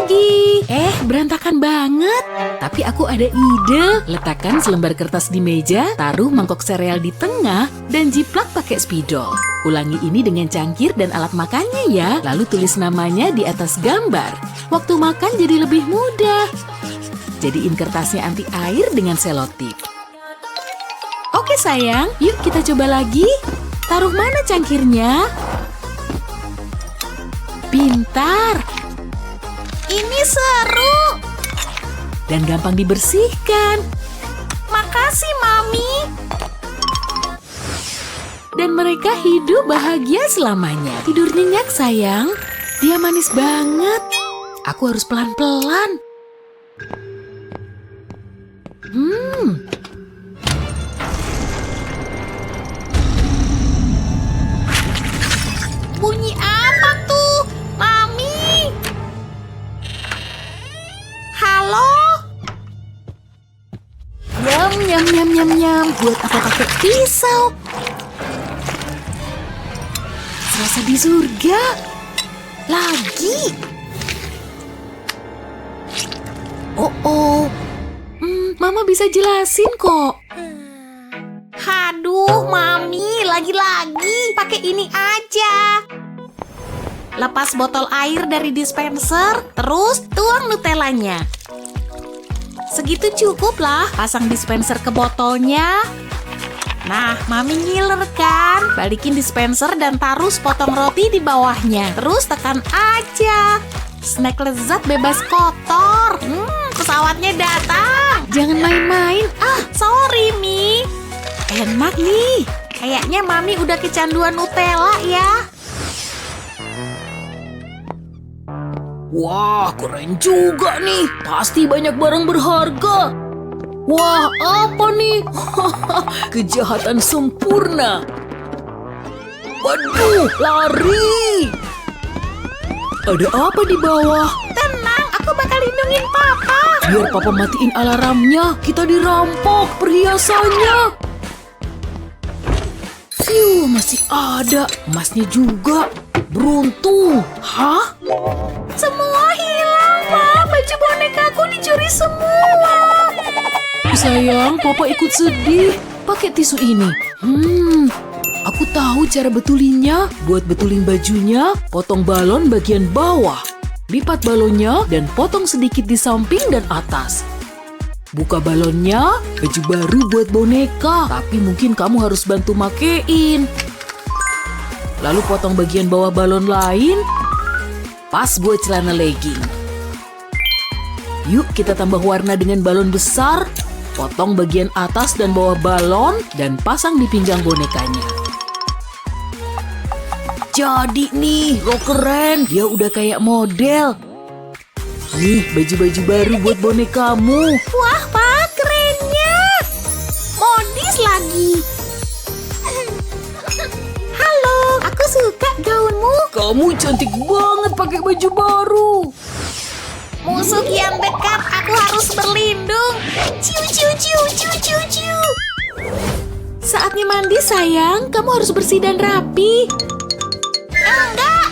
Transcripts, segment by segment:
lagi. Berantakan banget. Tapi aku ada ide. Letakkan selembar kertas di meja, taruh mangkok sereal di tengah, dan jiplak pakai spidol. Ulangi ini dengan cangkir dan alat makannya ya. Lalu tulis namanya di atas gambar. Waktu makan jadi lebih mudah. Jadiin kertasnya anti air dengan selotip. Oke sayang, yuk kita coba lagi. Taruh mana cangkirnya? Pintar. Ini seru. Dan gampang dibersihkan. Makasih, Mami. Dan mereka hidup bahagia selamanya. Tidur nyenyak, sayang. Dia manis banget. Aku harus pelan-pelan. Bunyi apa tuh? Mami? Halo? Nyam. Buat apa pakai pisau? Serasa di surga. Lagi. Mama bisa jelasin kok. Haduh, Mami, lagi-lagi pakai ini aja. Lepas botol air dari dispenser, terus tuang Nutellanya. Segitu cukup lah, pasang dispenser ke botolnya. Nah, Mami ngiler kan? Balikin dispenser dan taruh sepotong roti di bawahnya. Terus tekan aja. Snack lezat bebas kotor. Pesawatnya datang. Jangan main-main. Sorry, Mi. Enak nih. Kayaknya Mami udah kecanduan Nutella ya. Wah, keren juga nih. Pasti banyak barang berharga. Wah, apa nih? Kejahatan sempurna. Waduh, lari. Ada apa di bawah? Tenang, aku bakal lindungin Papa. Biar Papa matiin alarmnya, kita dirampok perhiasannya. Fiu, masih ada. Emasnya juga. Beruntung. Hah? Semua hilang, Pak. Baju bonekaku dicuri semua. Sayang, Papa ikut sedih. Pakai tisu ini. Aku tahu cara betulinnya. Buat betulin bajunya, potong balon bagian bawah. Lipat balonnya dan potong sedikit di samping dan atas. Buka balonnya, baju baru buat boneka. Tapi mungkin kamu harus bantu makein. Lalu potong bagian bawah balon lain. Pas buat celana legging. Yuk kita tambah warna dengan balon besar. Potong bagian atas dan bawah balon dan pasang di pinggang bonekanya. Jadi nih, keren. Dia udah kayak model. Nih, baju-baju baru buat bonekamu. Wah, Pak, kerennya. Modis lagi. Halo, aku suka gaunmu. Kamu cantik banget pakai baju baru. Musuh yang dekat, aku harus berlindung. Ciu. Saatnya mandi, sayang. Kamu harus bersih dan rapi. Enggak.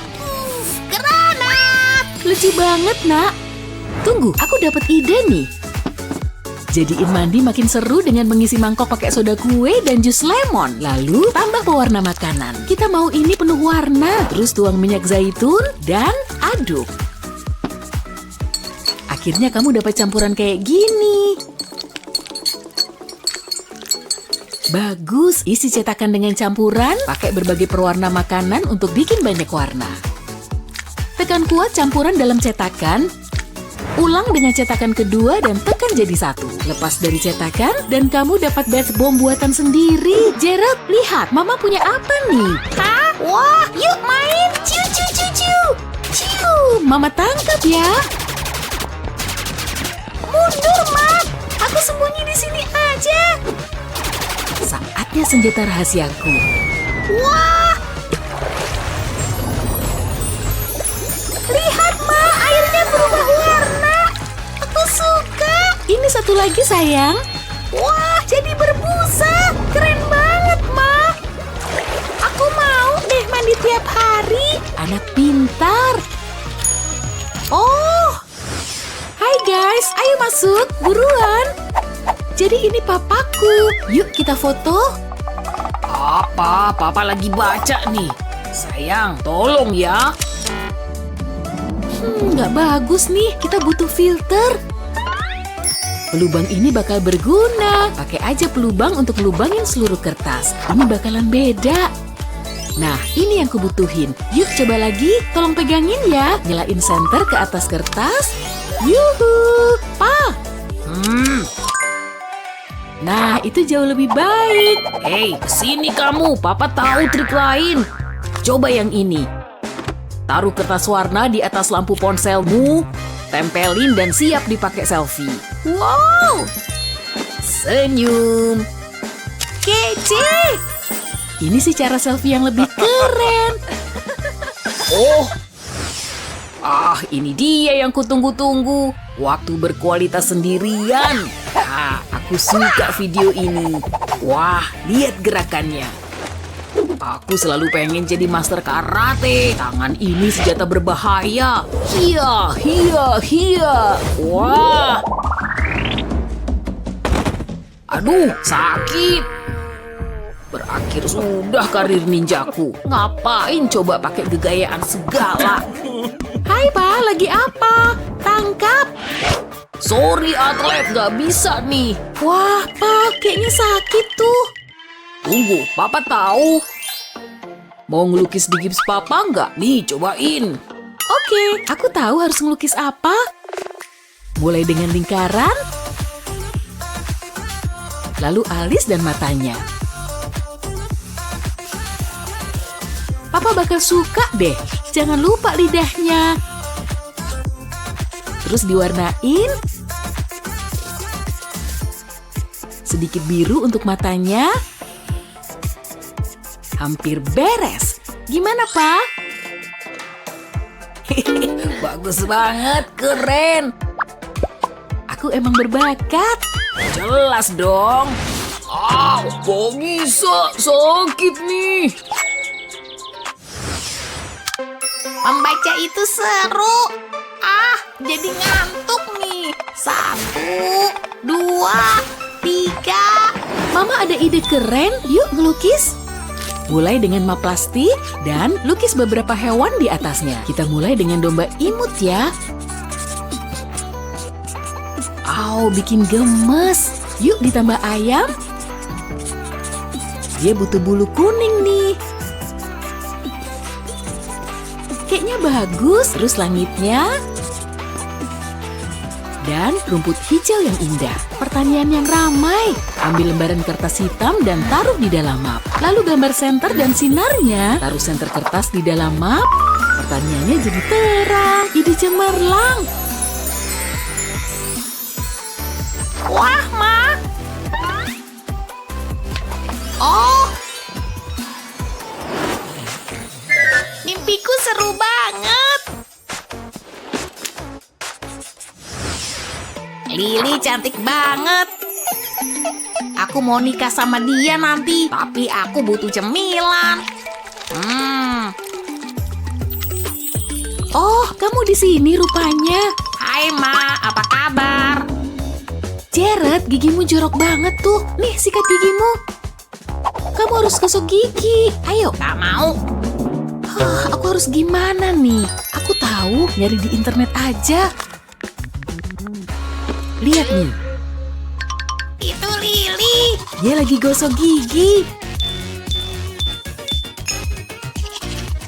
Granat. Lucu banget, Nak. Tunggu, aku dapat ide nih. Jadiin mandi makin seru dengan mengisi mangkok pakai soda kue dan jus lemon. Lalu tambah pewarna makanan. Kita mau ini penuh warna. Terus tuang minyak zaitun dan aduk. Akhirnya kamu dapat campuran kayak gini. Bagus, isi cetakan dengan campuran. Pakai berbagai pewarna makanan untuk bikin banyak warna. Tekan kuat campuran dalam cetakan. Ulang dengan cetakan kedua dan tekan jadi satu. Lepas dari cetakan dan kamu dapat bath bomb buatan sendiri. Gerald, lihat, Mama punya apa nih? Hah? Wah, yuk main. Ciu. Mama tangkap ya. Mundur, Mak. Aku sembunyi di sini aja. Saatnya senjata rahasiaku. Wah. Lihat, Ma, airnya berubah warna. Aku suka. Ini satu lagi, sayang. Wah, jadi berbusa. Keren banget, Ma. Aku mau deh mandi tiap hari. Anak pintar. Oh, Ayo masuk, buruan. Jadi ini papaku. Yuk kita foto. Papa lagi baca nih. Sayang, tolong ya. Nggak bagus nih, kita butuh filter. Pelubang ini bakal berguna. Pakai aja pelubang untuk lubangin seluruh kertas. Ini bakalan beda. Nah, ini yang kubutuhin. Yuk coba lagi, tolong pegangin ya. Nyalain senter ke atas kertas. Yuhu, Pa. Nah, itu jauh lebih baik. Hei, kesini kamu. Papa tahu trik lain. Coba yang ini. Taruh kertas warna di atas lampu ponselmu, tempelin dan siap dipakai selfie. Wow! Senyum. Kece! Ini sih cara selfie yang lebih keren. Oh! Ini dia yang kutunggu-tunggu. Waktu berkualitas sendirian. Aku suka video ini. Wah, lihat gerakannya. Aku selalu pengen jadi master karate. Tangan ini senjata berbahaya. Hia, hia, hia. Wah. Aduh, sakit. Berakhir sudah karir ninjaku. Ngapain coba pakai gegayaan segala? Hai, Pa, lagi apa? Tangkap. Sorry atlet, gak bisa nih. Wah, Pa, kayaknya sakit tuh. Tunggu, Papa tahu. Mau ngelukis di gips Papa nggak? Nih, cobain. Oke, aku tahu harus ngelukis apa. Mulai dengan lingkaran, lalu alis dan matanya. Papa bakal suka deh. Jangan lupa lidahnya. Terus diwarnain. Sedikit biru untuk matanya. Hampir beres. Gimana, Pa? Bagus banget, keren. Aku emang berbakat. Jelas dong. Kok bisa? Sakit nih. Membaca itu seru. Jadi ngantuk nih. 1, 2, 3. Mama ada ide keren. Yuk ngelukis. Mulai dengan map plastik dan lukis beberapa hewan di atasnya. Kita mulai dengan domba imut ya. Bikin gemes. Yuk ditambah ayam. Dia butuh bulu kuning nih. Kayaknya bagus. Terus langitnya. Dan rumput hijau yang indah. Pertanyaan yang ramai. Ambil lembaran kertas hitam dan taruh di dalam map. Lalu gambar senter dan sinarnya. Taruh senter kertas di dalam map. Pertanyaannya jadi terang. Ide cemerlang. Wah, Ma. Mimpiku seru banget. Lily cantik banget. Aku mau nikah sama dia nanti, tapi aku butuh cemilan. Kamu di sini rupanya. Hai, Ma, apa kabar? Jared, gigimu jorok banget tuh. Nih, sikat gigimu. Kamu harus gosok gigi. Ayo. Gak mau. Aku harus gimana nih? Aku tahu, nyari di internet aja. Lihat nih. Itu Lily. Dia lagi gosok gigi.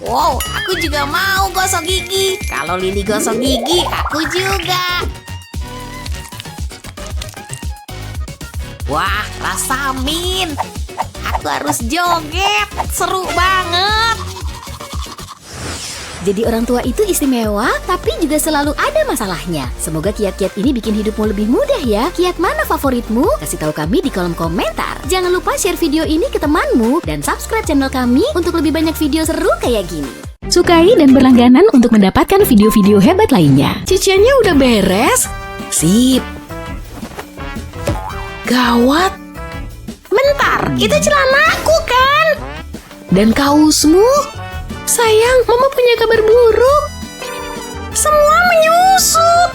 Wow, aku juga mau gosok gigi. Kalau Lily gosok gigi, aku juga. Wah, rasamin. Aku harus joget. Seru banget. Jadi orang tua itu istimewa, tapi juga selalu ada masalahnya. Semoga kiat-kiat ini bikin hidupmu lebih mudah ya. Kiat mana favoritmu? Kasih tahu kami di kolom komentar. Jangan lupa share video ini ke temanmu dan subscribe channel kami untuk lebih banyak video seru kayak gini. Sukai dan berlangganan untuk mendapatkan video-video hebat lainnya. Cuciannya udah beres? Sip. Gawat. Bentar, itu celanaku kan? Dan kaosmu? Sayang, Mama punya kabar buruk. Semua menyusut.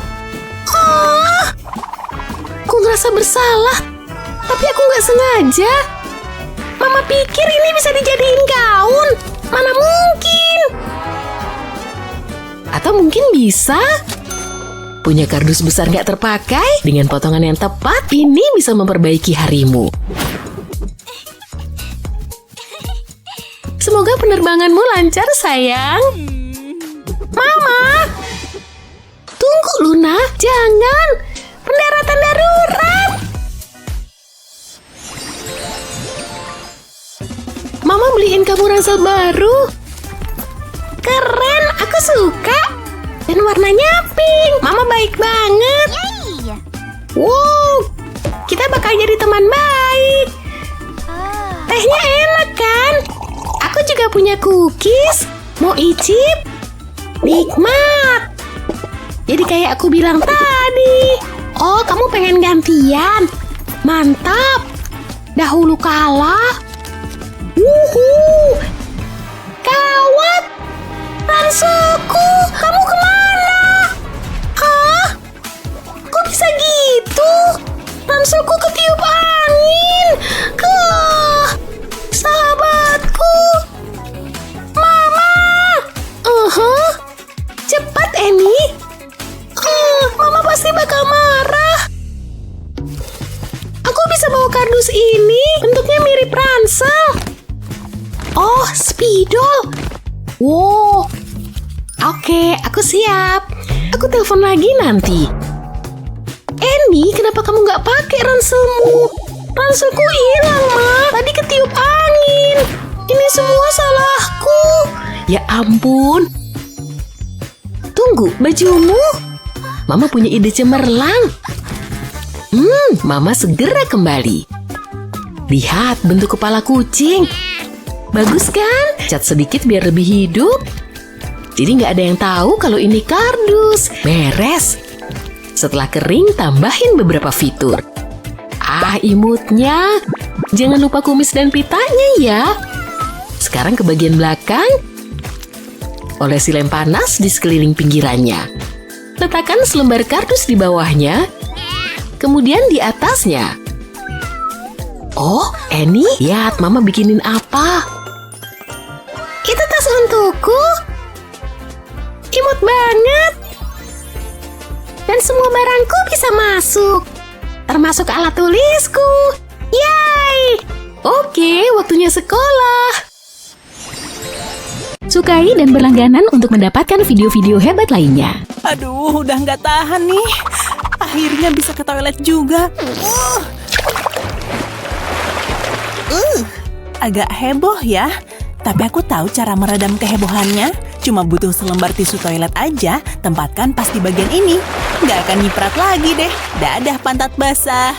salah. Tapi aku nggak sengaja. Mama pikir ini bisa dijadiin gaun. Mana mungkin? Atau mungkin bisa? Punya kardus besar nggak terpakai? Dengan potongan yang tepat, ini bisa memperbaiki harimu. Semoga penerbanganmu lancar, sayang. Mama! Tunggu, Luna. Jangan. Pendaratan darurat. Mama beliin kamu ransel baru. Keren, aku suka. Dan warnanya pink. Mama baik banget. Wow, kita bakal jadi teman baik. Tehnya enak kan? Aku juga punya cookies. Mau icip? Nikmat. Jadi kayak aku bilang tadi. Oh, kamu pengen gantian? Mantap. Dahulu kala. Gawat. Ranselku, kamu kemana? Hah? Kok bisa gitu? Ranselku ketiup angin. Sahabatku. Mama. Cepat, Annie. Mama pasti bakal marah. Aku bisa bawa kardus ini. Bentuknya mirip ransel. Oh, spidol. Wow. Oke, aku siap. Aku telepon lagi nanti. Annie, kenapa kamu nggak pakai ranselmu? Ranselku hilang, Ma. Tadi ketiup angin. Ini semua salahku. Ya ampun. Tunggu, bajumu. Mama punya ide cemerlang. Mama segera kembali. Lihat bentuk kepala kucing. Bagus kan? Cat sedikit biar lebih hidup. Jadi nggak ada yang tahu kalau ini kardus. Beres. Setelah kering, tambahin beberapa fitur. Imutnya. Jangan lupa kumis dan pitanya ya. Sekarang ke bagian belakang. Olesi lem panas di sekeliling pinggirannya. Letakkan selembar kardus di bawahnya. Kemudian di atasnya. Oh, Annie, lihat Mama bikinin apa? Itu tas untukku. Imut banget. Dan semua barangku bisa masuk. Termasuk alat tulisku. Yay! Oke, waktunya sekolah. Sukai dan berlangganan untuk mendapatkan video-video hebat lainnya. Aduh, udah nggak tahan nih. Akhirnya bisa ke toilet juga. Agak heboh ya. Tapi aku tahu cara meredam kehebohannya. Cuma butuh selembar tisu toilet aja. Tempatkan pas di bagian ini. Nggak akan nyiprat lagi deh. Dadah pantat basah.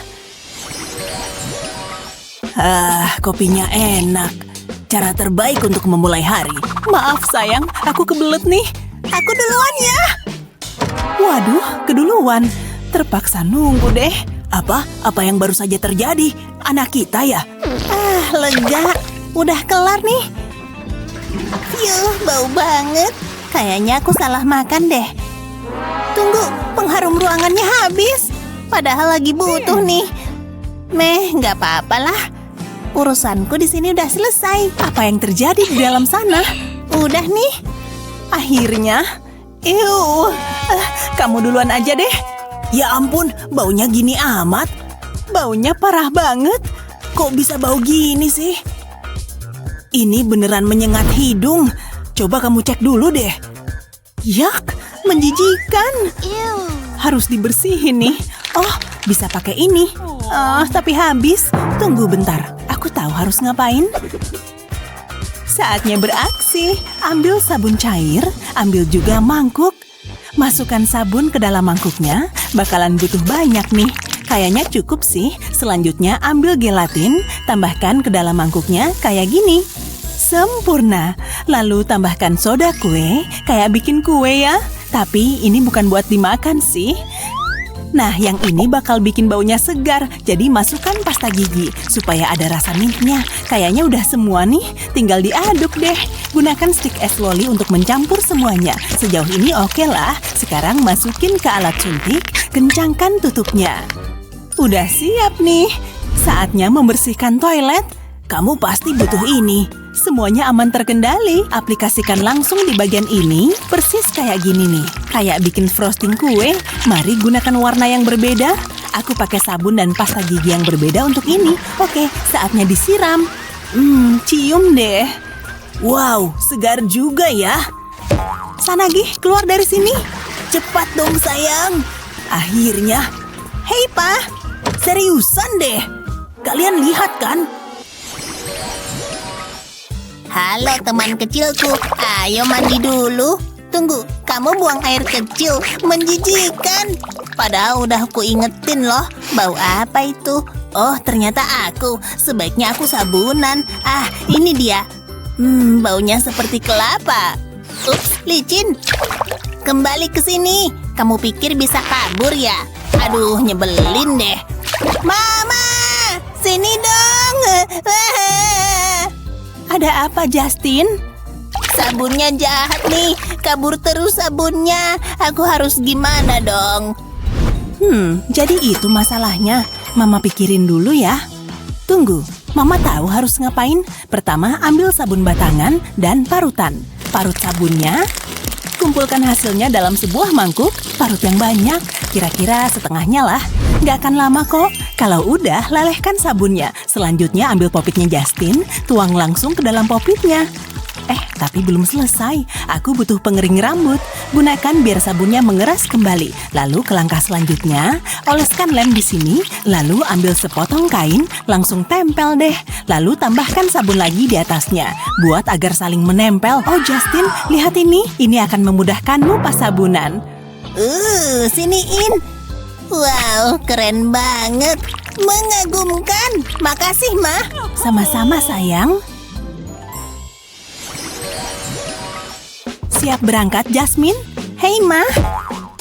Kopinya enak. Cara terbaik untuk memulai hari. Maaf sayang, aku kebelet nih. Aku duluan ya. Waduh, keduluan. Terpaksa nunggu deh. Apa yang baru saja terjadi? Anak kita ya? Lega. Udah kelar nih. Yuh, bau banget. Kayaknya aku salah makan deh. Tunggu, pengharum ruangannya habis. Padahal lagi butuh nih. Nggak apa-apa lah. Urusanku di sini udah selesai. Apa yang terjadi di dalam sana? Udah nih. Akhirnya. Kamu duluan aja deh. Ya ampun, baunya gini amat. Baunya parah banget. Kok bisa bau gini sih? Ini beneran menyengat hidung. Coba kamu cek dulu deh. Yak, menjijikan. Harus dibersihin nih. Oh, bisa pakai ini. Tapi habis. Tunggu bentar. Aku tahu harus ngapain. Saatnya beraksi. Ambil sabun cair. Ambil juga mangkuk. Masukkan sabun ke dalam mangkuknya. Bakalan butuh banyak nih. Kayaknya cukup sih. Selanjutnya ambil gelatin. Tambahkan ke dalam mangkuknya kayak gini. Sempurna. Lalu tambahkan soda kue. Kayak bikin kue ya. Tapi ini bukan buat dimakan sih. Nah, yang ini bakal bikin baunya segar. Jadi masukkan pasta gigi supaya ada rasa mintnya. Kayaknya udah semua nih. Tinggal diaduk deh. Gunakan stik es loli untuk mencampur semuanya. Sejauh ini oke lah. Sekarang masukin ke alat suntik. Kencangkan tutupnya. udah siap nih. Saatnya membersihkan toilet. Kamu pasti butuh ini. Semuanya aman terkendali. Aplikasikan langsung di bagian ini. Persis kayak gini nih. Kayak bikin frosting kue. Mari gunakan warna yang berbeda. Aku pakai sabun dan pasta gigi yang berbeda untuk ini. Oke, saatnya disiram. Cium deh. Wow, segar juga ya. Sana Gi, keluar dari sini. Cepat dong sayang. Akhirnya. Hei Pa, seriusan deh. Kalian lihat kan? Halo teman kecilku, ayo mandi dulu. Tunggu, kamu buang air kecil, menjijikan. Padahal udah aku ingetin loh, bau apa itu? Oh, ternyata aku. Sebaiknya aku sabunan. Ah, ini dia. Baunya seperti kelapa. Ups, licin. Kembali ke sini. Kamu pikir bisa kabur ya? Aduh, nyebelin deh. Mama, sini dong. Ada apa Justin? Sabunnya jahat nih. Kabur terus sabunnya. Aku harus gimana dong? Jadi itu masalahnya. Mama pikirin dulu ya. Tunggu, Mama tahu harus ngapain. Pertama, ambil sabun batangan dan parutan. Parut sabunnya. Kumpulkan hasilnya dalam sebuah mangkuk. Parut yang banyak, kira-kira setengahnya lah. Gak akan lama kok. Kalau udah, lelehkan sabunnya. Selanjutnya ambil popitnya Justin, tuang langsung ke dalam popitnya. Tapi belum selesai. Aku butuh pengering rambut. Gunakan biar sabunnya mengeras kembali. Lalu ke langkah selanjutnya, oleskan lem di sini. Lalu ambil sepotong kain, langsung tempel deh. Lalu tambahkan sabun lagi di atasnya. Buat agar saling menempel. Oh Justin, lihat ini. Ini akan memudahkanmu pas sabunan. Siniin. Wow, keren banget. Mengagumkan. Makasih, Ma. Sama-sama sayang. Siap berangkat, Jasmine? Hei, Ma.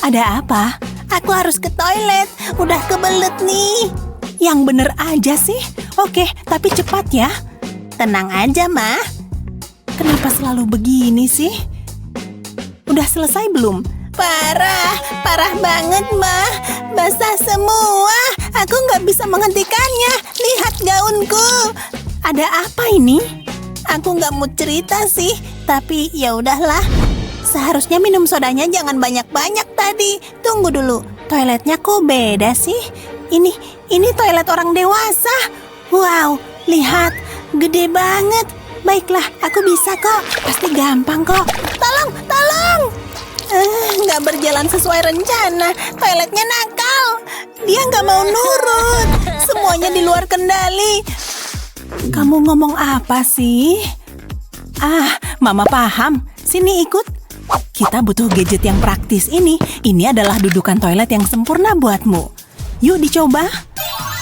Ada apa? Aku harus ke toilet. Udah kebelet nih. Yang bener aja sih. Oke, tapi cepat ya. Tenang aja, Ma. Kenapa selalu begini sih? Udah selesai belum? Parah banget, Ma. Basah semua. Aku nggak bisa menghentikannya. Lihat gaunku. Ada apa ini? Aku nggak mau cerita sih, tapi ya udahlah. Seharusnya minum sodanya jangan banyak-banyak tadi. Tunggu dulu, toiletnya kok beda sih? Ini toilet orang dewasa. Wow, lihat, gede banget. Baiklah, aku bisa kok. Pasti gampang kok. Tolong! Nggak berjalan sesuai rencana. Toiletnya nakal. Dia nggak mau nurut. Semuanya di luar kendali. Kamu ngomong apa sih? Mama paham. Sini ikut. Kita butuh gadget yang praktis ini. Ini adalah dudukan toilet yang sempurna buatmu. Yuk dicoba.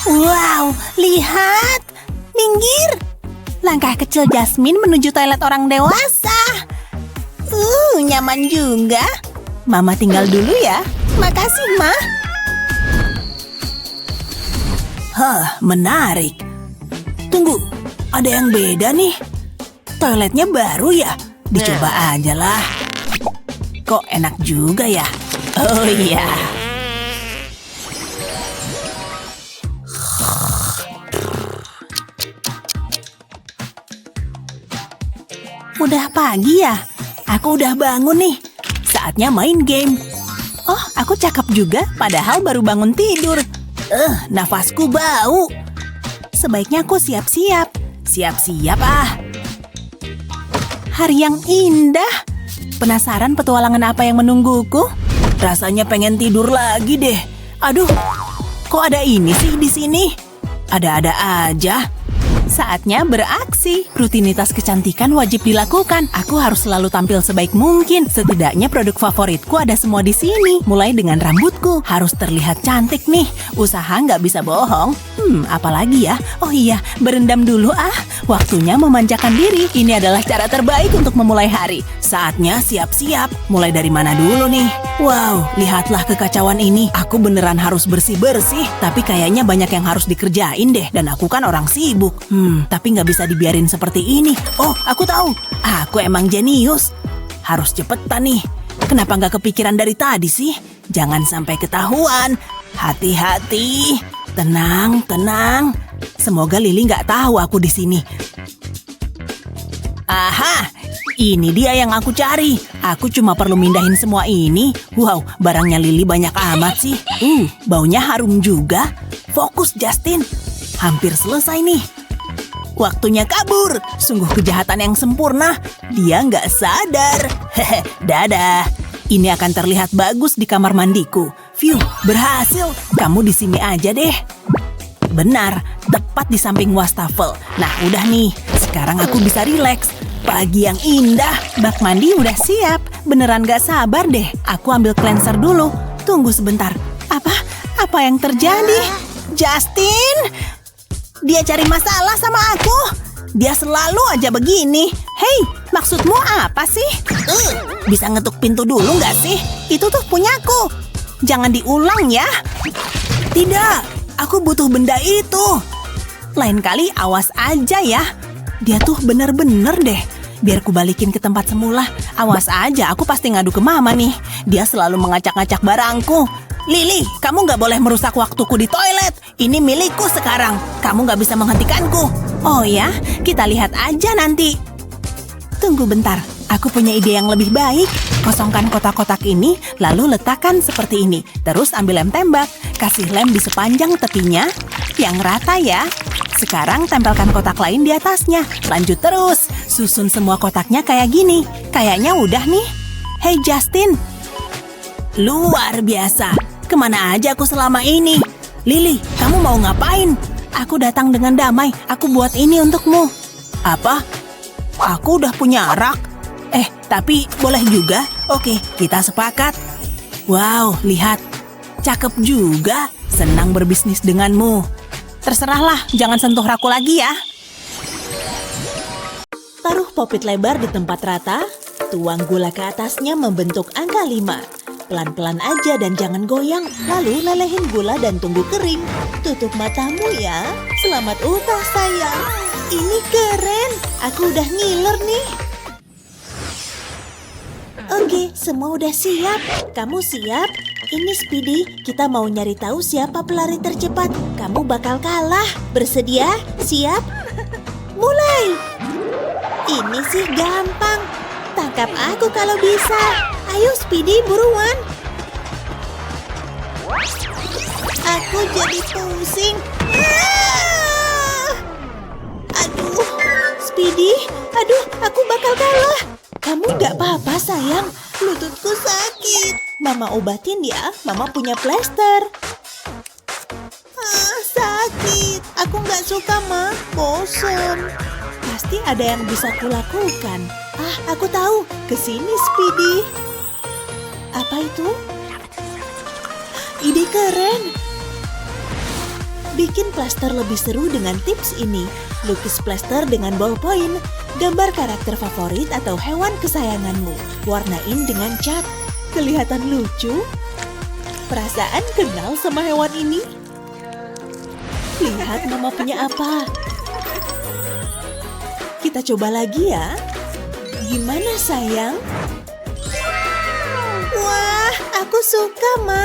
Wow, lihat. Minggir. Langkah kecil Jasmine menuju toilet orang dewasa. Nyaman juga. Mama tinggal dulu ya. Makasih, Ma. Menarik. Tunggu, ada yang beda nih. Toiletnya baru ya? Dicoba aja lah. Kok enak juga ya? Oh iya. Udah pagi ya? Aku udah bangun nih. Saatnya main game. Oh, aku cakep juga, padahal baru bangun tidur. Nafasku bau. Sebaiknya aku siap-siap. Siap-siap Hari yang indah. Penasaran petualangan apa yang menungguku? Rasanya pengen tidur lagi deh. Aduh, kok ada ini sih di sini? Ada-ada aja. Saatnya beraksi. Rutinitas kecantikan wajib dilakukan. Aku harus selalu tampil sebaik mungkin. Setidaknya produk favoritku ada semua di sini. Mulai dengan rambutku. Harus terlihat cantik nih. Usaha nggak bisa bohong. Apalagi ya? Oh iya, berendam dulu Waktunya memanjakan diri. Ini adalah cara terbaik untuk memulai hari. Saatnya siap-siap. Mulai dari mana dulu nih? Wow, lihatlah kekacauan ini. Aku beneran harus bersih-bersih. Tapi kayaknya banyak yang harus dikerjain deh. Dan aku kan orang sibuk. Tapi nggak bisa dibiarin seperti ini. Oh, aku tahu. Aku emang jenius. Harus cepetan nih. Kenapa nggak kepikiran dari tadi sih? Jangan sampai ketahuan. Hati-hati. Tenang, tenang. Semoga Lily nggak tahu aku di sini. Aha, ini dia yang aku cari. Aku cuma perlu mindahin semua ini. Wow, barangnya Lily banyak amat sih. Baunya harum juga. Fokus, Justin. Hampir selesai nih. Waktunya kabur. Sungguh kejahatan yang sempurna. Dia nggak sadar. Hehe, dadah. Ini akan terlihat bagus di kamar mandiku. Phew, berhasil. Kamu di sini aja deh. Benar, tepat di samping wastafel. Nah, udah nih. Sekarang aku bisa rileks. Pagi yang indah. Bak mandi udah siap. Beneran gak sabar deh. Aku ambil cleanser dulu. Tunggu sebentar. Apa yang terjadi? Justin? Dia cari masalah sama aku. Dia selalu aja begini. Hei, maksudmu apa sih? Bisa ngetuk pintu dulu nggak sih? Itu tuh punyaku. Jangan diulang ya. Tidak, aku butuh benda itu. Lain kali awas aja ya. Dia tuh bener-bener deh. Biar ku balikin ke tempat semula. Awas aja, aku pasti ngadu ke mama nih. Dia selalu mengacak-ngacak barangku. Lily, kamu nggak boleh merusak waktuku di toilet. Ini milikku sekarang. Kamu nggak bisa menghentikanku. Oh ya, kita lihat aja nanti. Tunggu bentar, aku punya ide yang lebih baik. Kosongkan kotak-kotak ini, lalu letakkan seperti ini. Terus ambil lem tembak, kasih lem di sepanjang tepinya, yang rata ya. Sekarang tempelkan kotak lain di atasnya. Lanjut terus, susun semua kotaknya kayak gini. Kayaknya udah nih. Hey Justin. Luar biasa. Kemana aja aku selama ini? Lily, kamu mau ngapain? Aku datang dengan damai. Aku buat ini untukmu. Apa? Aku udah punya rak. Tapi boleh juga. Oke, kita sepakat. Wow, lihat. Cakep juga. Senang berbisnis denganmu. Terserahlah, jangan sentuh rakku lagi ya. Taruh popit lebar di tempat rata. Tuang gula ke atasnya membentuk angka 5. Pelan-pelan aja dan jangan goyang. Lalu lelehin gula dan tunggu kering. Tutup matamu ya. Selamat ultah sayang. Ini keren. Aku udah ngiler nih. Oke, semua udah siap. Kamu siap? Ini Speedy, kita mau nyari tahu siapa pelari tercepat. Kamu bakal kalah. Bersedia? Siap? Mulai! Ini sih gampang. Tangkap aku kalau bisa. Ayo Speedy, buruan. Aku jadi pusing. Aduh, Speedy. Aduh, aku bakal kalah. Kamu nggak apa-apa sayang. Lututku sakit. Mama obatin ya. Mama punya plester. Sakit. Aku nggak suka, Ma. Bosan. Pasti ada yang bisa kulakukan. Aku tahu. Kesini, Speedy. Apa itu? Ide keren. Bikin plester lebih seru dengan tips ini. Lukis plester dengan ballpoint. Gambar karakter favorit atau hewan kesayanganmu. Warnain dengan cat. Kelihatan lucu. Perasaan kenal sama hewan ini? Lihat mama punya apa. Kita coba lagi ya. Gimana sayang? Wah, aku suka, Ma.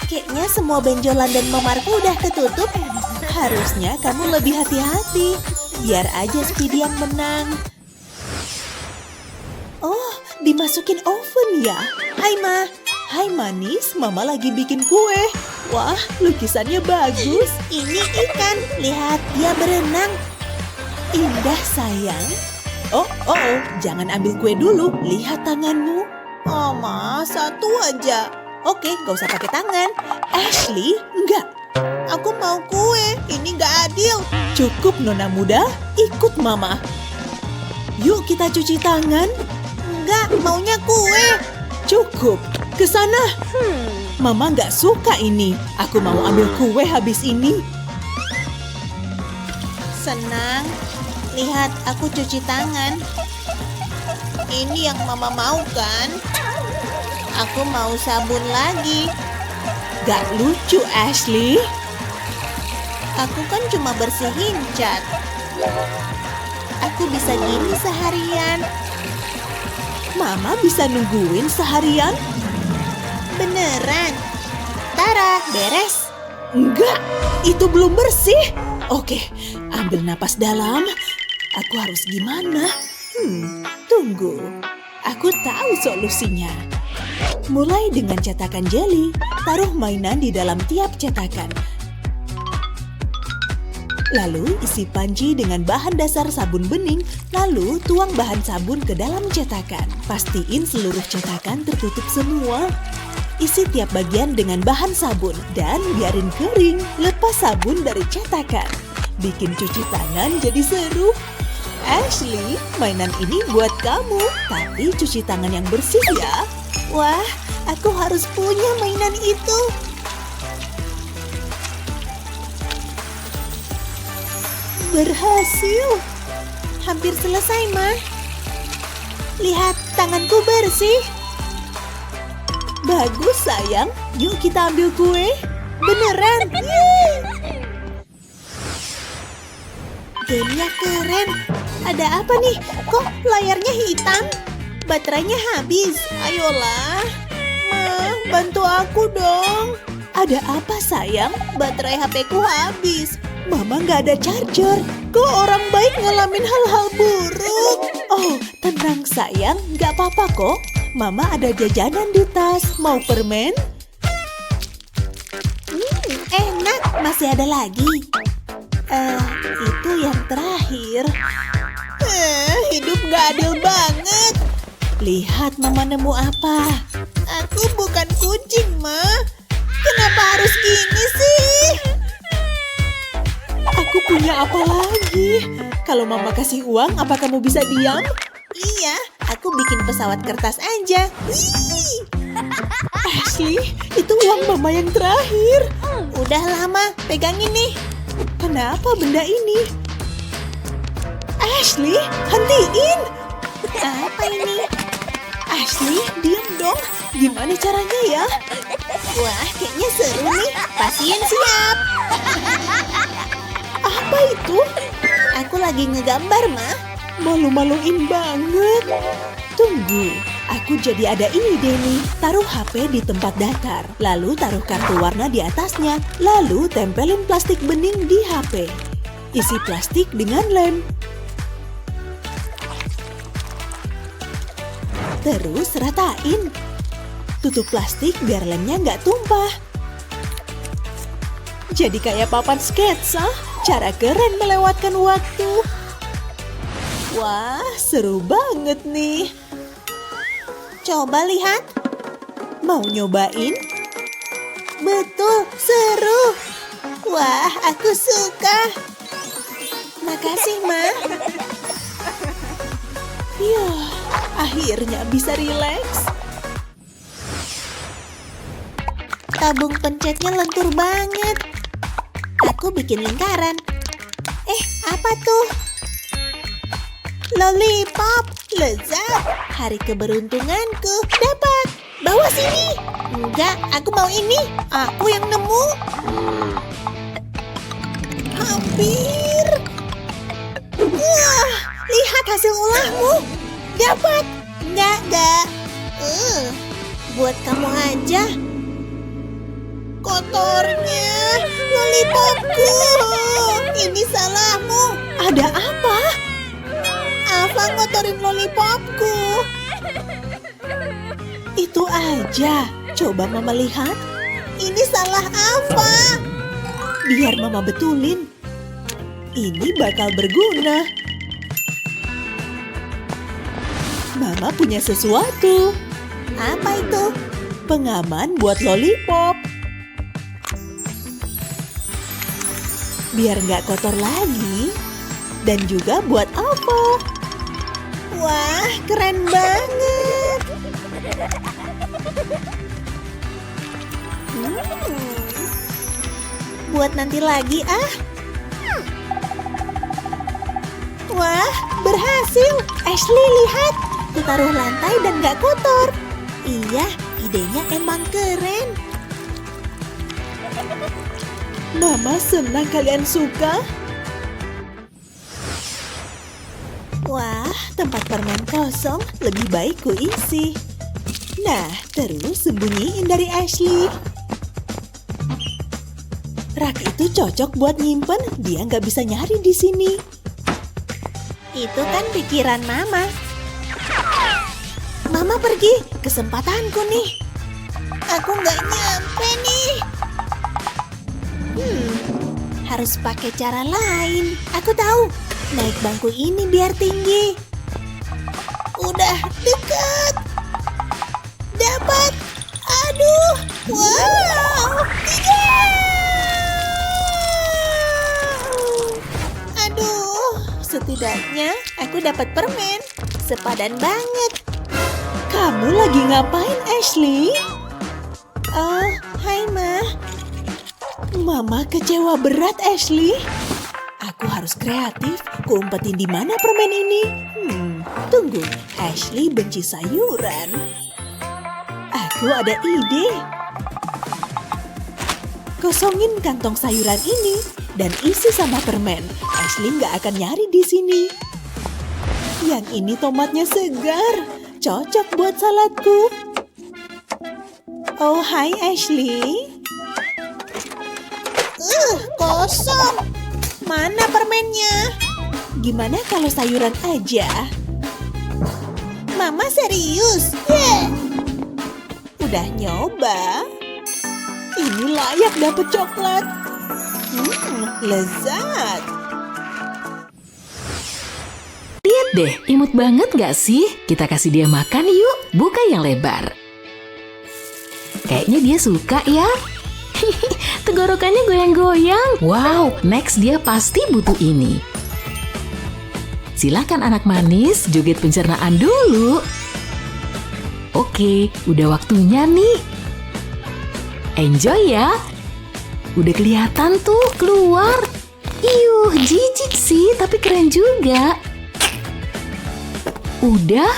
Kayaknya semua benjolan dan memarku udah ketutup. Harusnya kamu lebih hati-hati. Biar aja Speedy yang menang. Oh, dimasukin oven ya? Hai, Ma. Hai, manis. Mama lagi bikin kue. Wah, lukisannya bagus. Ini ikan. Lihat, dia berenang. Indah, sayang. Oh, jangan ambil kue dulu. Lihat tanganmu. Oh, Ma, satu aja. Oke, gak usah pakai tangan. Ashley, enggak. Aku mau kue. Ini gak adil. Cukup, Nona muda. Ikut Mama. Yuk kita cuci tangan. Enggak, maunya kue. Cukup. Ke sana. Mama gak suka ini. Aku mau ambil kue habis ini. Senang. Lihat, aku cuci tangan. Ini yang Mama mau kan? Aku mau sabun lagi. Gak lucu, Ashley. Aku kan cuma bersihin cat. Aku bisa gini seharian. Mama bisa nungguin seharian? Beneran. Tara, beres. Enggak, itu belum bersih. Oke, ambil napas dalam. Aku harus gimana? Tunggu. Aku tahu solusinya. Mulai dengan cetakan jeli, taruh mainan di dalam tiap cetakan. Lalu isi panci dengan bahan dasar sabun bening, lalu tuang bahan sabun ke dalam cetakan. Pastiin seluruh cetakan tertutup semua. Isi tiap bagian dengan bahan sabun dan biarin kering. Lepas sabun dari cetakan. Bikin cuci tangan jadi seru. Ashley, mainan ini buat kamu, tapi cuci tangan yang bersih ya. Wah, aku harus punya mainan itu. Berhasil. Hampir selesai, Ma. Lihat, tanganku bersih. Bagus, sayang. Yuk kita ambil kue. Beneran. Yeay. Gamenya keren. Ada apa nih? Kok layarnya hitam? Baterainya habis. Ayolah. Ma, bantu aku dong. Ada apa, sayang? Baterai HP-ku habis. Mama nggak ada charger. Kok orang baik ngalamin hal-hal buruk? Oh, tenang sayang. Nggak apa-apa kok. Mama ada jajanan di tas. Mau permen? Enak. Masih ada lagi. Itu yang terakhir. Hidup gak adil banget. Lihat mama nemu apa. Aku bukan kucing, Ma. Kenapa harus gini sih? Aku punya apa lagi? Kalau mama kasih uang, apa kamu bisa diam? Iya, aku bikin pesawat kertas aja. Wih! Ashley, itu uang mama yang terakhir. Udah lama, pegangin nih. Kenapa benda ini? Ashley, hentiin! Apa ini? Ashley, diam dong. Gimana caranya ya? Wah, kayaknya seru nih. Pasien siap. Apa itu? Aku lagi ngegambar, Ma. Malu-maluin banget. Tunggu, aku jadi ada ide nih. Taruh HP di tempat datar, lalu taruh kartu warna di atasnya, lalu tempelin plastik bening di HP. Isi plastik dengan lem. Terus ratain. Tutup plastik biar lemnya nggak tumpah. Jadi kayak papan sketsa, cara keren melewatkan waktu. Wah, seru banget nih. Coba lihat. Mau nyobain? Betul, seru. Wah, aku suka. Makasih, Ma. Ya, akhirnya bisa rileks. Tabung pencetnya lentur banget. Aku bikin lingkaran. Apa tuh? Lollipop, lezat. Hari keberuntunganku. Dapat. Bawa sini. Enggak, aku mau ini. Aku yang nemu. Hampir. Wah, lihat hasil ulahmu. Dapat. Enggak. Buat kamu aja. Kotornya lollipopku. Ini salahmu. Ada apa? Alfa ngotorin lollipopku. Itu aja. Coba mama lihat. Ini salah Alfa. Biar mama betulin. Ini bakal berguna. Mama punya sesuatu. Apa itu? Pengaman buat lollipop. Biar nggak kotor lagi. Dan juga buat Alfa. Wah, keren banget. Buat nanti lagi ah. Wah, berhasil. Ashley, lihat. Ditaruh lantai dan nggak kotor. Iya, idenya emang keren. Mama senang kalian suka. Wah, tempat permen kosong lebih baik ku isi. Nah, terus sembunyiin dari Ashley. Rak itu cocok buat nyimpen, dia nggak bisa nyari di sini. Itu kan pikiran Mama. Mama pergi, kesempatanku nih. Aku nggak nyampe nih. Harus pakai cara lain. Aku tahu, naik bangku ini biar tinggi. Udah dekat. Dapat. Aduh, wow. Aduh, setidaknya aku dapat permen. Sepadan banget. Kamu lagi ngapain, Ashley? Oh, hai Ma. Mama kecewa berat, Ashley. Aku harus kreatif. Kuumpetin di mana permen ini? Tunggu. Ashley benci sayuran. Aku ada ide. Kosongin kantong sayuran ini dan isi sama permen. Ashley nggak akan nyari di sini. Yang ini tomatnya segar. Cocok buat saladku. Oh, hai Ashley. Kosong. Mana permennya? Gimana kalau sayuran aja? Mama serius? Udah nyoba? Ini layak dapet coklat. Lezat. Lihat deh, imut banget gak sih? Kita kasih dia makan yuk, buka yang lebar. Kayaknya dia suka ya. Tenggorokannya goyang-goyang. Wow, next dia pasti butuh ini. Silakan anak manis, joget pencernaan dulu. Oke, udah waktunya nih. Enjoy ya. Udah kelihatan tuh keluar. Iyuh, jijik sih, tapi keren juga. Udah.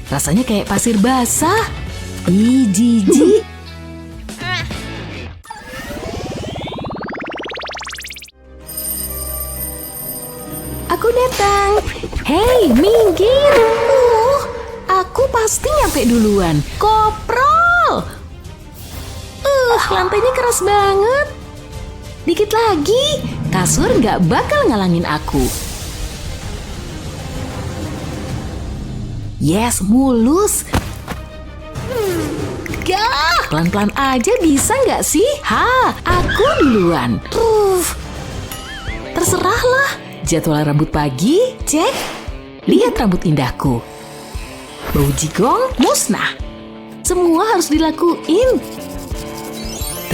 Rasanya kayak pasir basah. Ih, jijik. Aku datang. Hei, minggir. Aku pasti nyampe duluan. Koprol. Lantainya keras banget. Dikit lagi, kasur nggak bakal ngalangin aku. Yes, mulus. Gah, pelan-pelan aja bisa nggak sih? Aku duluan. Terserahlah. Jadwal rambut pagi, cek. Lihat rambut indahku. Bau jigong, musnah. Semua harus dilakuin.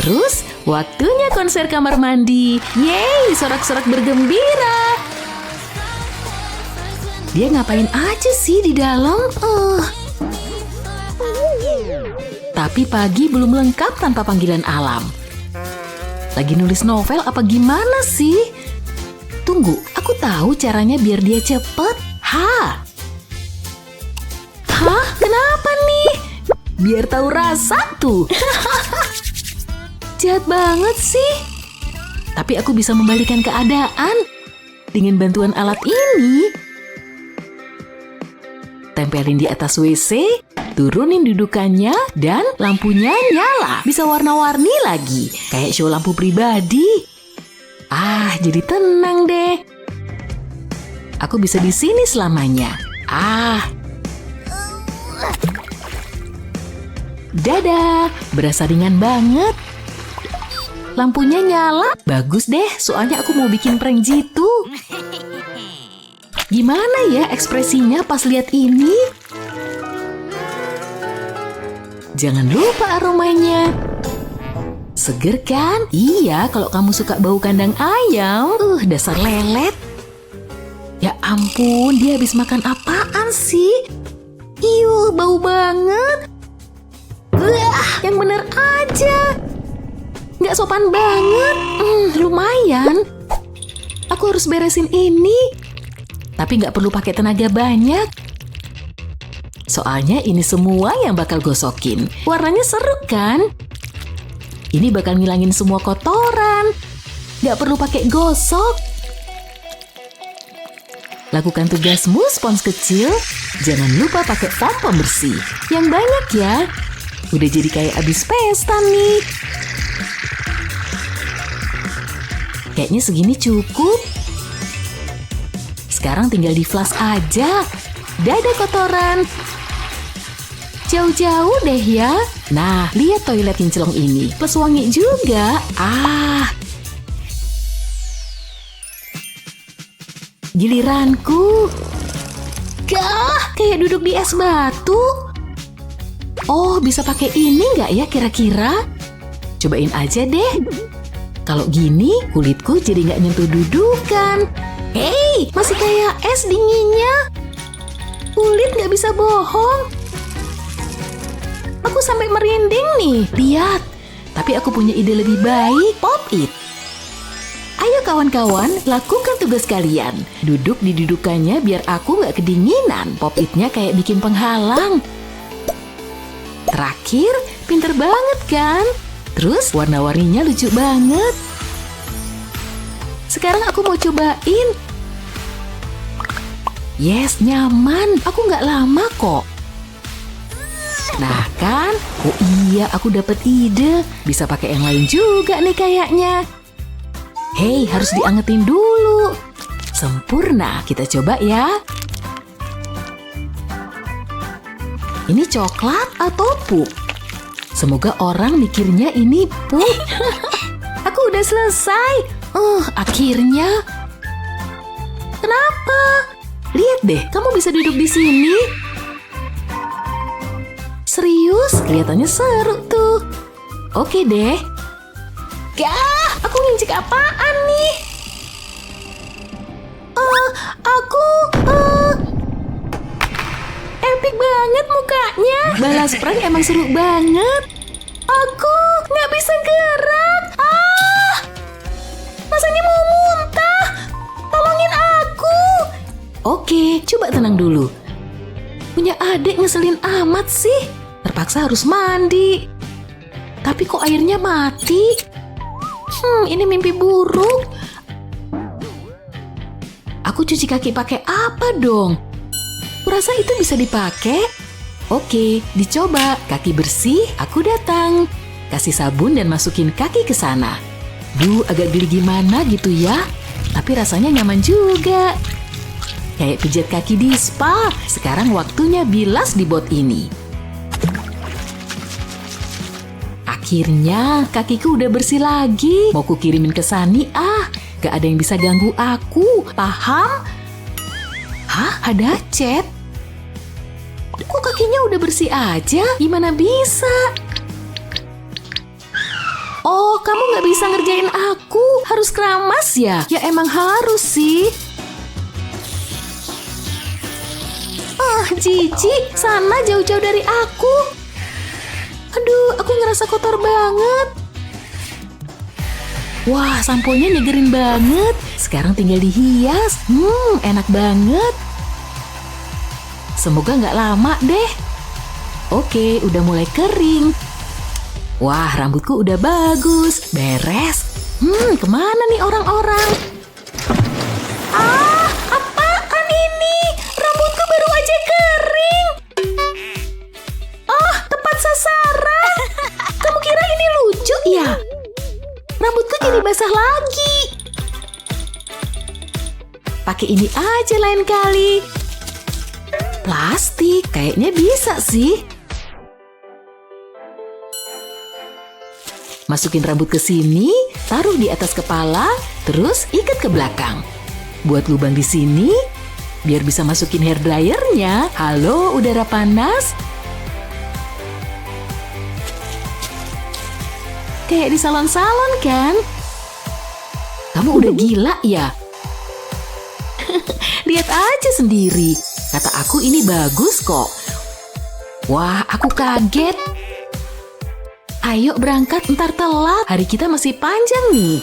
Terus, waktunya konser kamar mandi. Yeay, sorak-sorak bergembira. Dia ngapain aja sih di dalam? Tapi pagi belum lengkap tanpa panggilan alam. Lagi nulis novel apa gimana sih? Tunggu, aku tahu caranya biar dia cepet. Kenapa nih? Biar tahu rasa tuh. Jahat banget sih. Tapi aku bisa membalikan keadaan dengan bantuan alat ini. Tempelin di atas WC, turunin dudukannya, dan lampunya nyala. Bisa warna-warni lagi, kayak show lampu pribadi. Jadi tenang deh. Aku bisa di sini selamanya. Dadah, berasa ringan banget. Lampunya nyala, bagus deh, soalnya aku mau bikin prank jitu. Gimana ya ekspresinya pas lihat ini? Jangan lupa aromanya. Seger kan? Iya, kalau kamu suka bau kandang ayam. Dasar lelet. Ya ampun, dia habis makan apaan sih? Iyuh, bau banget. Yang bener aja. Nggak sopan banget. Lumayan. Aku harus beresin ini. Tapi nggak perlu pakai tenaga banyak. Soalnya ini semua yang bakal gosokin. Warnanya seru kan? Ini bakal ngilangin semua kotoran. Nggak perlu pakai gosok. Lakukan tugasmu, spons kecil. Jangan lupa pakai foam pembersih. Yang banyak ya. Udah jadi kayak abis pesta nih. Kayaknya segini cukup. Sekarang tinggal di flush aja. Dadah kotoran. Jauh-jauh deh ya. Nah, lihat toilet kinclong ini. Plus wangi juga. Giliranku. Gah, kayak duduk di es batu. Oh, bisa pakai ini nggak ya kira-kira? Cobain aja deh. Kalau gini, kulitku jadi nggak nyentuh dudukan. Hei, masih kayak es dinginnya. Kulit nggak bisa bohong. Aku sampai merinding nih. Lihat, tapi aku punya ide lebih baik. Pop it. Ayo kawan-kawan, lakukan tugas kalian. Duduk di dudukannya biar aku nggak kedinginan. Pop it-nya kayak bikin penghalang. Terakhir, pinter banget kan? Terus warna-warninya lucu banget. Sekarang aku mau cobain. Yes, nyaman. Aku nggak lama kok. Nah kan? Oh iya, aku dapat ide. Bisa pakai yang lain juga nih kayaknya. Hei, harus diangetin dulu. Sempurna, kita coba ya. Ini coklat atau pup? Semoga orang mikirnya ini pup. Aku udah selesai. Akhirnya. Kenapa? Lihat deh, kamu bisa duduk di sini. Serius, kelihatannya seru tuh. Oke deh. Gah, aku nginjek apaan nih? Epic banget mukanya. Balas prank emang seru banget. Aku nggak bisa gerak. Rasanya mau muntah. Tolongin aku. Oke, coba tenang dulu. Punya adik ngeselin amat sih. Terpaksa harus mandi. Tapi kok airnya mati? Ini mimpi buruk. Aku cuci kaki pakai apa dong? Kurasa itu bisa dipakai. Oke, dicoba. Kaki bersih, aku datang. Kasih sabun dan masukin kaki ke sana. Duh, agak geli gimana gitu ya. Tapi rasanya nyaman juga. Kayak pijat kaki di spa. Sekarang waktunya bilas di bot ini. Akhirnya kakiku udah bersih lagi. Mau ku kirimin ke Sani gak ada yang bisa ganggu aku. Paham? Hah? Ada chat? Kok kakinya udah bersih aja? Gimana bisa? Oh, kamu gak bisa ngerjain aku. Harus keramas ya? Ya emang harus sih. Jijik. Sana jauh-jauh dari aku. Aduh, aku ngerasa kotor banget. Wah, samponya nyegerin banget. Sekarang tinggal dihias. Enak banget. Semoga nggak lama deh. Oke, udah mulai kering. Wah, rambutku udah bagus. Beres. Kemana nih orang-orang? Apaan ini? Rambutku baru aja kering. Tepat sasaran. Kamu kira ini lucu ya? Rambutku jadi basah lagi. Pakai ini aja lain kali. Plastik, kayaknya bisa sih. Masukin rambut ke sini, taruh di atas kepala, terus ikat ke belakang. Buat lubang di sini, biar bisa masukin hair dryernya. Halo, udara panas. Kayak di salon-salon kan? Kamu udah gila ya? Lihat aja sendiri. Kata aku ini bagus kok. Wah, aku kaget. Ayo berangkat, ntar telat. Hari kita masih panjang nih.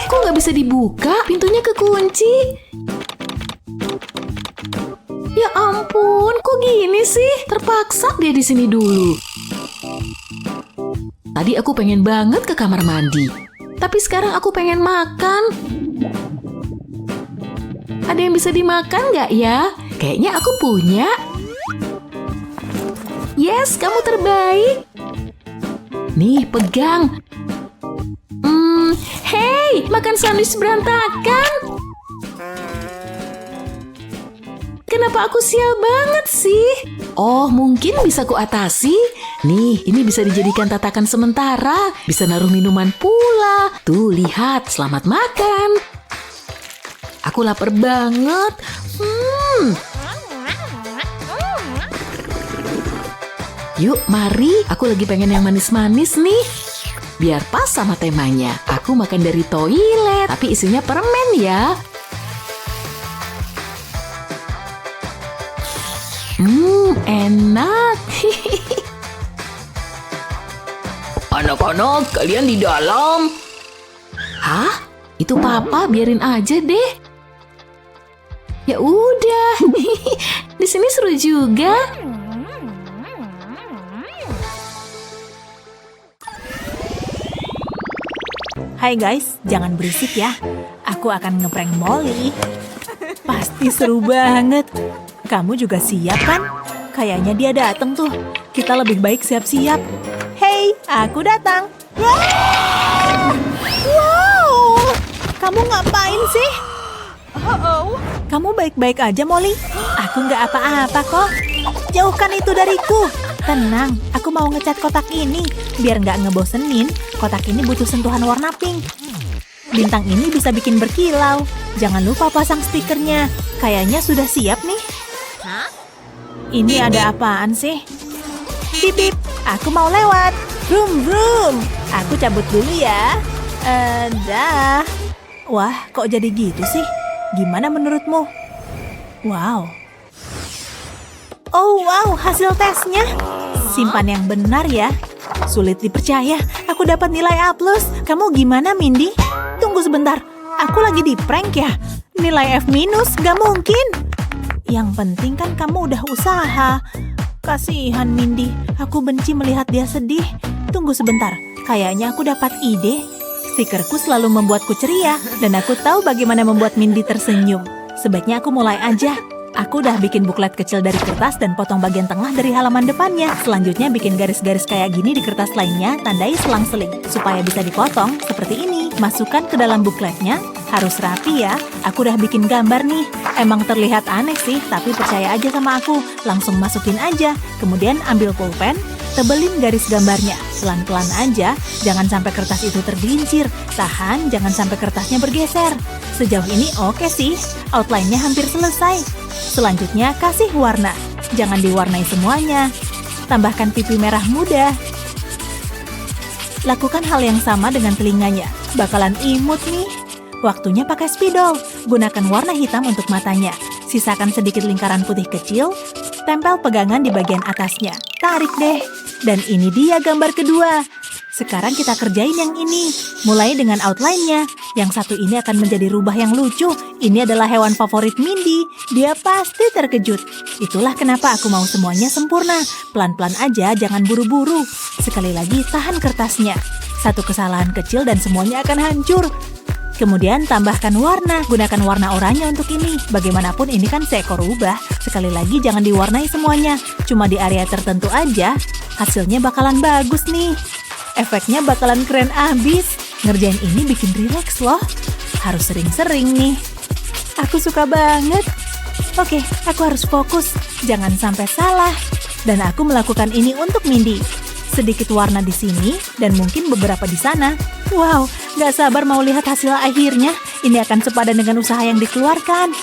Kok nggak bisa dibuka? Pintunya kekunci. Ya ampun, kok gini sih? Terpaksa dia di sini dulu. Tadi aku pengen banget ke kamar mandi. Tapi sekarang aku pengen makan. Ada yang bisa dimakan nggak ya? Kayaknya aku punya. Yes, kamu terbaik. Nih, pegang. Hei, makan sandwich berantakan. Kenapa aku sial banget sih? Oh, mungkin bisa kuatasi. Nih, ini bisa dijadikan tatakan sementara. Bisa naruh minuman pula. Tuh, lihat. Selamat makan. Aku lapar banget. Yuk, mari. Aku lagi pengen yang manis-manis nih. Biar pas sama temanya. Aku makan dari toilet, tapi isinya permen ya. Enak. Anak-anak, kalian di dalam. Hah? Itu papa, biarin aja deh. Ya udah. Di sini seru juga. Hai guys, jangan berisik ya. Aku akan ngeprank Molly. Pasti seru banget. Kamu juga siap kan? Kayaknya dia datang tuh. Kita lebih baik siap-siap. Hei, aku datang. Wow! Kamu ngapain sih? Kamu baik-baik aja, Molly? Aku nggak apa-apa kok. Jauhkan itu dariku. Tenang, aku mau ngecat kotak ini. Biar nggak ngebosenin, kotak ini butuh sentuhan warna pink. Bintang ini bisa bikin berkilau. Jangan lupa pasang stikernya. Kayaknya sudah siap nih. Ini ada apaan sih? Bip bip, aku mau lewat. Vroom vroom. Aku cabut dulu ya. Dah. Wah, kok jadi gitu sih? Gimana menurutmu? Wow. Oh wow, hasil tesnya. Simpan yang benar ya. Sulit dipercaya, aku dapat nilai A+. Kamu gimana, Mindy? Tunggu sebentar, aku lagi di prank ya? Nilai F-, gak mungkin. Yang penting kan kamu udah usaha. Kasihan Mindy, aku benci melihat dia sedih. Tunggu sebentar, kayaknya aku dapat ide. Stikerku selalu membuatku ceria, dan aku tahu bagaimana membuat Mindy tersenyum. Sebaiknya aku mulai aja. Aku udah bikin buklet kecil dari kertas dan potong bagian tengah dari halaman depannya. Selanjutnya bikin garis-garis kayak gini di kertas lainnya, tandai selang-seling. Supaya bisa dipotong seperti ini. Masukkan ke dalam bukletnya. Harus rapi ya. Aku udah bikin gambar nih. Emang terlihat aneh sih, tapi percaya aja sama aku. Langsung masukin aja. Kemudian ambil pulpen, tebelin garis gambarnya. Pelan-pelan aja, jangan sampai kertas itu tergelincir. Tahan, jangan sampai kertasnya bergeser. Sejauh ini oke sih, outline-nya hampir selesai. Selanjutnya kasih warna. Jangan diwarnai semuanya. Tambahkan pipi merah muda. Lakukan hal yang sama dengan telinganya. Bakalan imut nih. Waktunya pakai spidol. Gunakan warna hitam untuk matanya. Sisakan sedikit lingkaran putih kecil. Tempel pegangan di bagian atasnya. Tarik deh. Dan ini dia gambar kedua. Sekarang kita kerjain yang ini. Mulai dengan outline-nya. Yang satu ini akan menjadi rubah yang lucu. Ini adalah hewan favorit Mindy. Dia pasti terkejut. Itulah kenapa aku mau semuanya sempurna. Pelan-pelan aja, jangan buru-buru. Sekali lagi, tahan kertasnya. Satu kesalahan kecil dan semuanya akan hancur. Kemudian tambahkan warna. Gunakan warna oranye untuk ini. Bagaimanapun ini kan seekor rubah. Sekali lagi jangan diwarnai semuanya. Cuma di area tertentu aja. Hasilnya bakalan bagus nih. Efeknya bakalan keren abis. Ngerjain ini bikin rileks loh. Harus sering-sering nih. Aku suka banget. Oke, aku harus fokus. Jangan sampai salah. Dan aku melakukan ini untuk Mindy. Sedikit warna di sini dan mungkin beberapa di sana. Wow, gak sabar mau lihat hasil akhirnya. Ini akan sepadan dengan usaha yang dikeluarkan.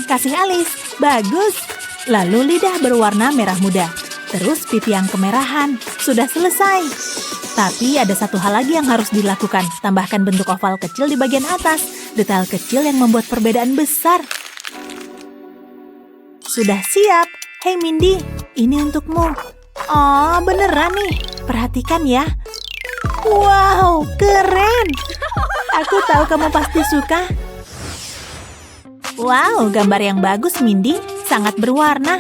Kasih alis. Bagus. Lalu lidah berwarna merah muda. Terus pipi yang kemerahan. Sudah selesai. Tapi ada satu hal lagi yang harus dilakukan. Tambahkan bentuk oval kecil di bagian atas. Detail kecil yang membuat perbedaan besar. Sudah siap. Hei Mindy, ini untukmu. Oh, beneran nih. Perhatikan ya. Wow, keren. Aku tahu kamu pasti suka. Wow, gambar yang bagus Mindy. Sangat berwarna.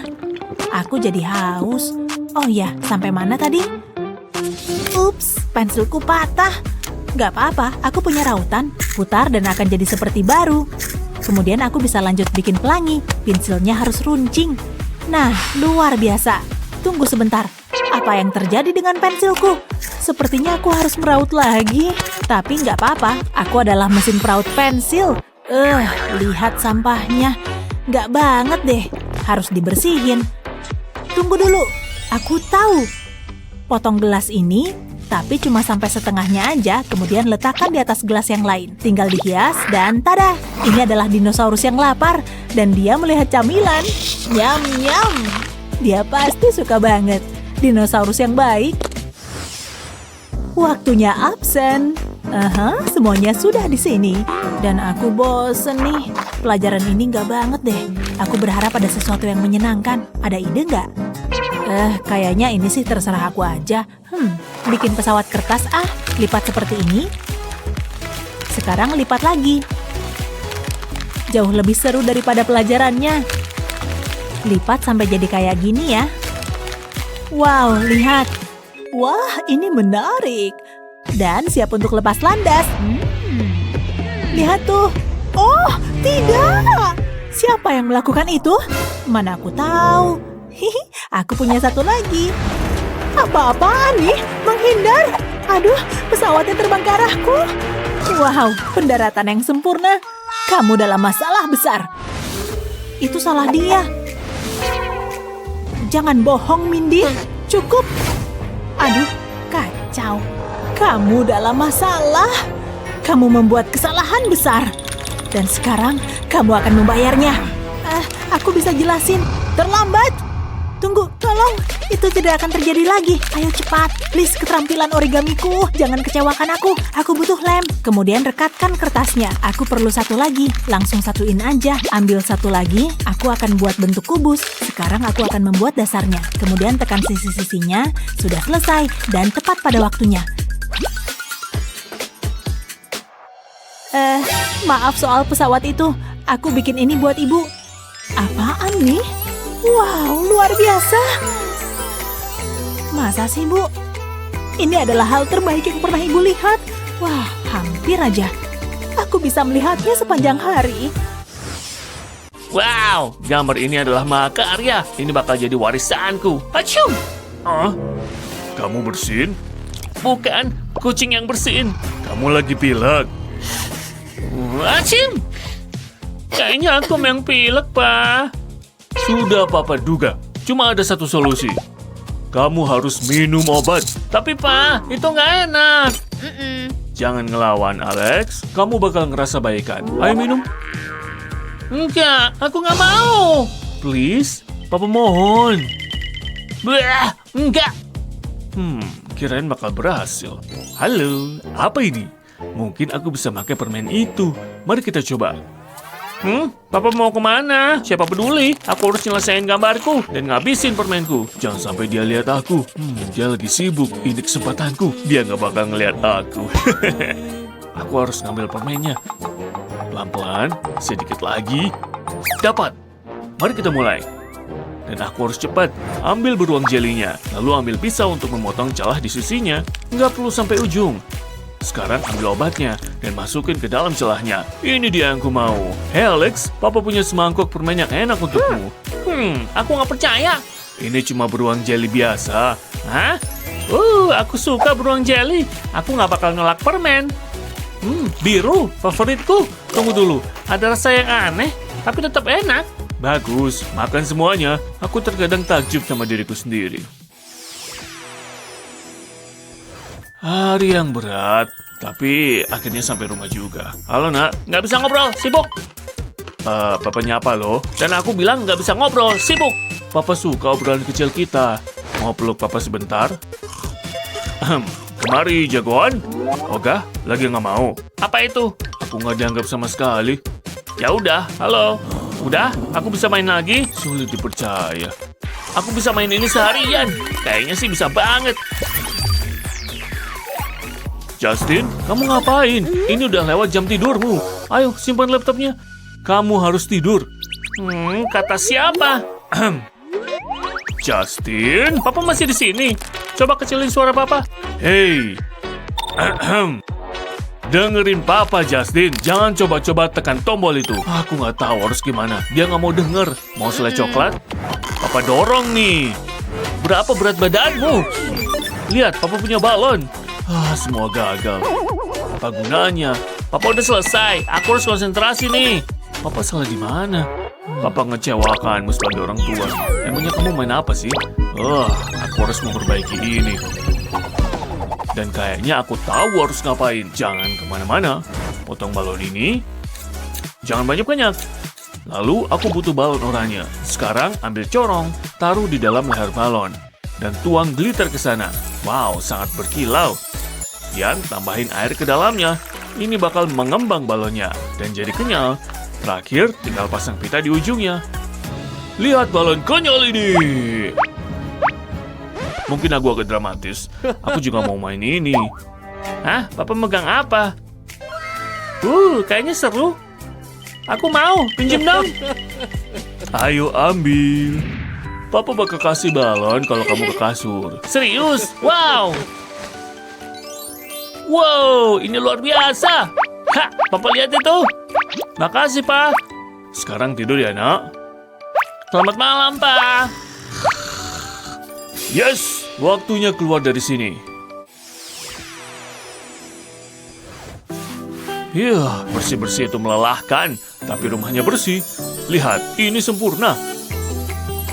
Aku jadi haus. Oh ya, sampai mana tadi? Ups, pensilku patah. Gak apa-apa, aku punya rautan. Putar dan akan jadi seperti baru. Kemudian aku bisa lanjut bikin pelangi. Pensilnya harus runcing. Nah, luar biasa. Tunggu sebentar. Apa yang terjadi dengan pensilku? Sepertinya aku harus meraut lagi. Tapi nggak apa-apa, aku adalah mesin peraut pensil. Lihat sampahnya. Nggak banget deh, harus dibersihin. Tunggu dulu, aku tahu. Potong gelas ini, tapi cuma sampai setengahnya aja, kemudian letakkan di atas gelas yang lain. Tinggal dihias dan tada! Ini adalah dinosaurus yang lapar, dan dia melihat camilan. Nyam-nyam! Dia pasti suka banget. Dinosaurus yang baik. Waktunya absen. Semuanya sudah di sini. Dan aku bosen nih. Pelajaran ini nggak banget deh. Aku berharap ada sesuatu yang menyenangkan. Ada ide nggak? Kayaknya ini sih terserah aku aja. Bikin pesawat kertas lipat seperti ini. Sekarang lipat lagi. Jauh lebih seru daripada pelajarannya. Lipat sampai jadi kayak gini ya. Wow, lihat. Wah, ini menarik. Dan siap untuk lepas landas. Lihat tuh. Oh, tidak. Siapa yang melakukan itu? Mana aku tahu. Aku punya satu lagi. Apa-apaan nih? Menghindar. Aduh, pesawatnya terbang ke arahku. Wow, pendaratan yang sempurna. Kamu dalam masalah besar. Itu salah dia. Jangan bohong, Mindy. Cukup. Aduh, kacau. Kamu dalam masalah. Kamu membuat kesalahan besar. Dan sekarang kamu akan membayarnya. Aku bisa jelasin. Terlambat. Tunggu, tolong. Itu tidak akan terjadi lagi. Ayo cepat. Please, keterampilan origamiku. Jangan kecewakan aku. Aku butuh lem. Kemudian rekatkan kertasnya. Aku perlu satu lagi. Langsung satuin aja. Ambil satu lagi. Aku akan buat bentuk kubus. Sekarang aku akan membuat dasarnya. Kemudian tekan sisi-sisinya. Sudah selesai. Dan tepat pada waktunya. Maaf soal pesawat itu. Aku bikin ini buat ibu. Apaan nih? Wow, luar biasa. Masa sih, Bu? Ini adalah hal terbaik yang pernah ibu lihat. Wah, hampir aja. Aku bisa melihatnya sepanjang hari. Wow, gambar ini adalah makarya. Ini bakal jadi warisanku. Acum! Kamu bersin? Bukan, kucing yang bersin. Kamu lagi pilek. Acim! Kayaknya aku yang pilek, Pak. Sudah Papa duga. Cuma ada satu solusi. Kamu harus minum obat. Tapi, Pak, itu nggak enak. Jangan ngelawan, Alex. Kamu bakal ngerasa baikan. Ayo minum. Enggak, aku nggak mau. Please, Papa mohon. Bah, enggak. Kirain bakal berhasil. Halo, apa ini? Mungkin aku bisa pakai permen itu. Mari kita coba. Papa mau kemana? Siapa peduli? Aku harus nyelesain gambarku dan ngabisin permenku. Jangan sampai dia lihat aku. Dia lagi sibuk. Ini kesempatanku. Dia nggak bakal ngeliat aku. Aku harus ngambil permennya. Pelan-pelan, sedikit lagi. Dapat. Mari kita mulai. Dan aku harus cepat. Ambil beruang jelinya. Lalu ambil pisau untuk memotong celah di sisinya. Nggak perlu sampai ujung. Sekarang ambil obatnya dan masukin ke dalam celahnya. Ini dia yang ku mau. Hey Alex, Papa punya semangkuk permen yang enak untukmu. Aku nggak percaya. Ini cuma beruang jeli biasa. Hah? Aku suka beruang jeli. Aku nggak bakal nolak permen. Biru, favoritku. Tunggu dulu, ada rasa yang aneh, tapi tetap enak. Bagus, makan semuanya. Aku terkadang takjub sama diriku sendiri. Hari yang berat, tapi akhirnya sampai rumah juga. Halo nak, nggak bisa ngobrol, sibuk. Papa nyapa loh, dan aku bilang nggak bisa ngobrol, sibuk. Papa suka obrolan kecil kita. Mau peluk Papa sebentar? Kemari jagoan. Oga, lagi nggak mau. Apa itu? Aku nggak dianggap sama sekali. Ya udah, halo. Udah, aku bisa main lagi? Sulit dipercaya. Aku bisa main ini seharian. Kayaknya sih bisa banget. Justin, kamu ngapain? Ini udah lewat jam tidurmu. Ayo, simpan laptopnya. Kamu harus tidur. Kata siapa? Justin, Papa masih di sini. Coba kecilin suara Papa. Hey. Dengerin Papa, Justin. Jangan coba-coba tekan tombol itu. Aku nggak tahu harus gimana. Dia nggak mau denger. Mau selai coklat? Papa dorong nih. berapa berat badanmu? Lihat, Papa punya balon. Semua gagal. Apa gunanya? Papa udah selesai. Aku harus konsentrasi nih. Papa salah di mana? Papa ngecewakanmu sebagai orang tua. Emangnya kamu main apa sih? Aku harus memperbaiki ini. Dan kayaknya aku tahu harus ngapain. Jangan kemana-mana. Potong balon ini. Jangan banyak-banyak. Lalu aku butuh balon oranye. Sekarang ambil corong, taruh di dalam leher balon. Dan tuang glitter ke sana. Wow, sangat berkilau. Dan tambahin air ke dalamnya. Ini bakal mengembang balonnya. Dan jadi kenyal. Terakhir, tinggal pasang pita di ujungnya. Lihat balon konyol ini. Mungkin aku agak dramatis. Aku juga mau main ini. Hah? Papa megang apa? Kayaknya seru. Aku mau, pinjem dong. Ayo ambil. Papa bakal kasih balon kalau kamu ke kasur. Serius? Wow. Wow, ini luar biasa. Papa lihat itu. Makasih, Pa. Sekarang tidur ya, Nak. Selamat malam, Pa. Yes, waktunya keluar dari sini. Bersih-bersih itu melelahkan, tapi rumahnya bersih. Lihat, ini sempurna.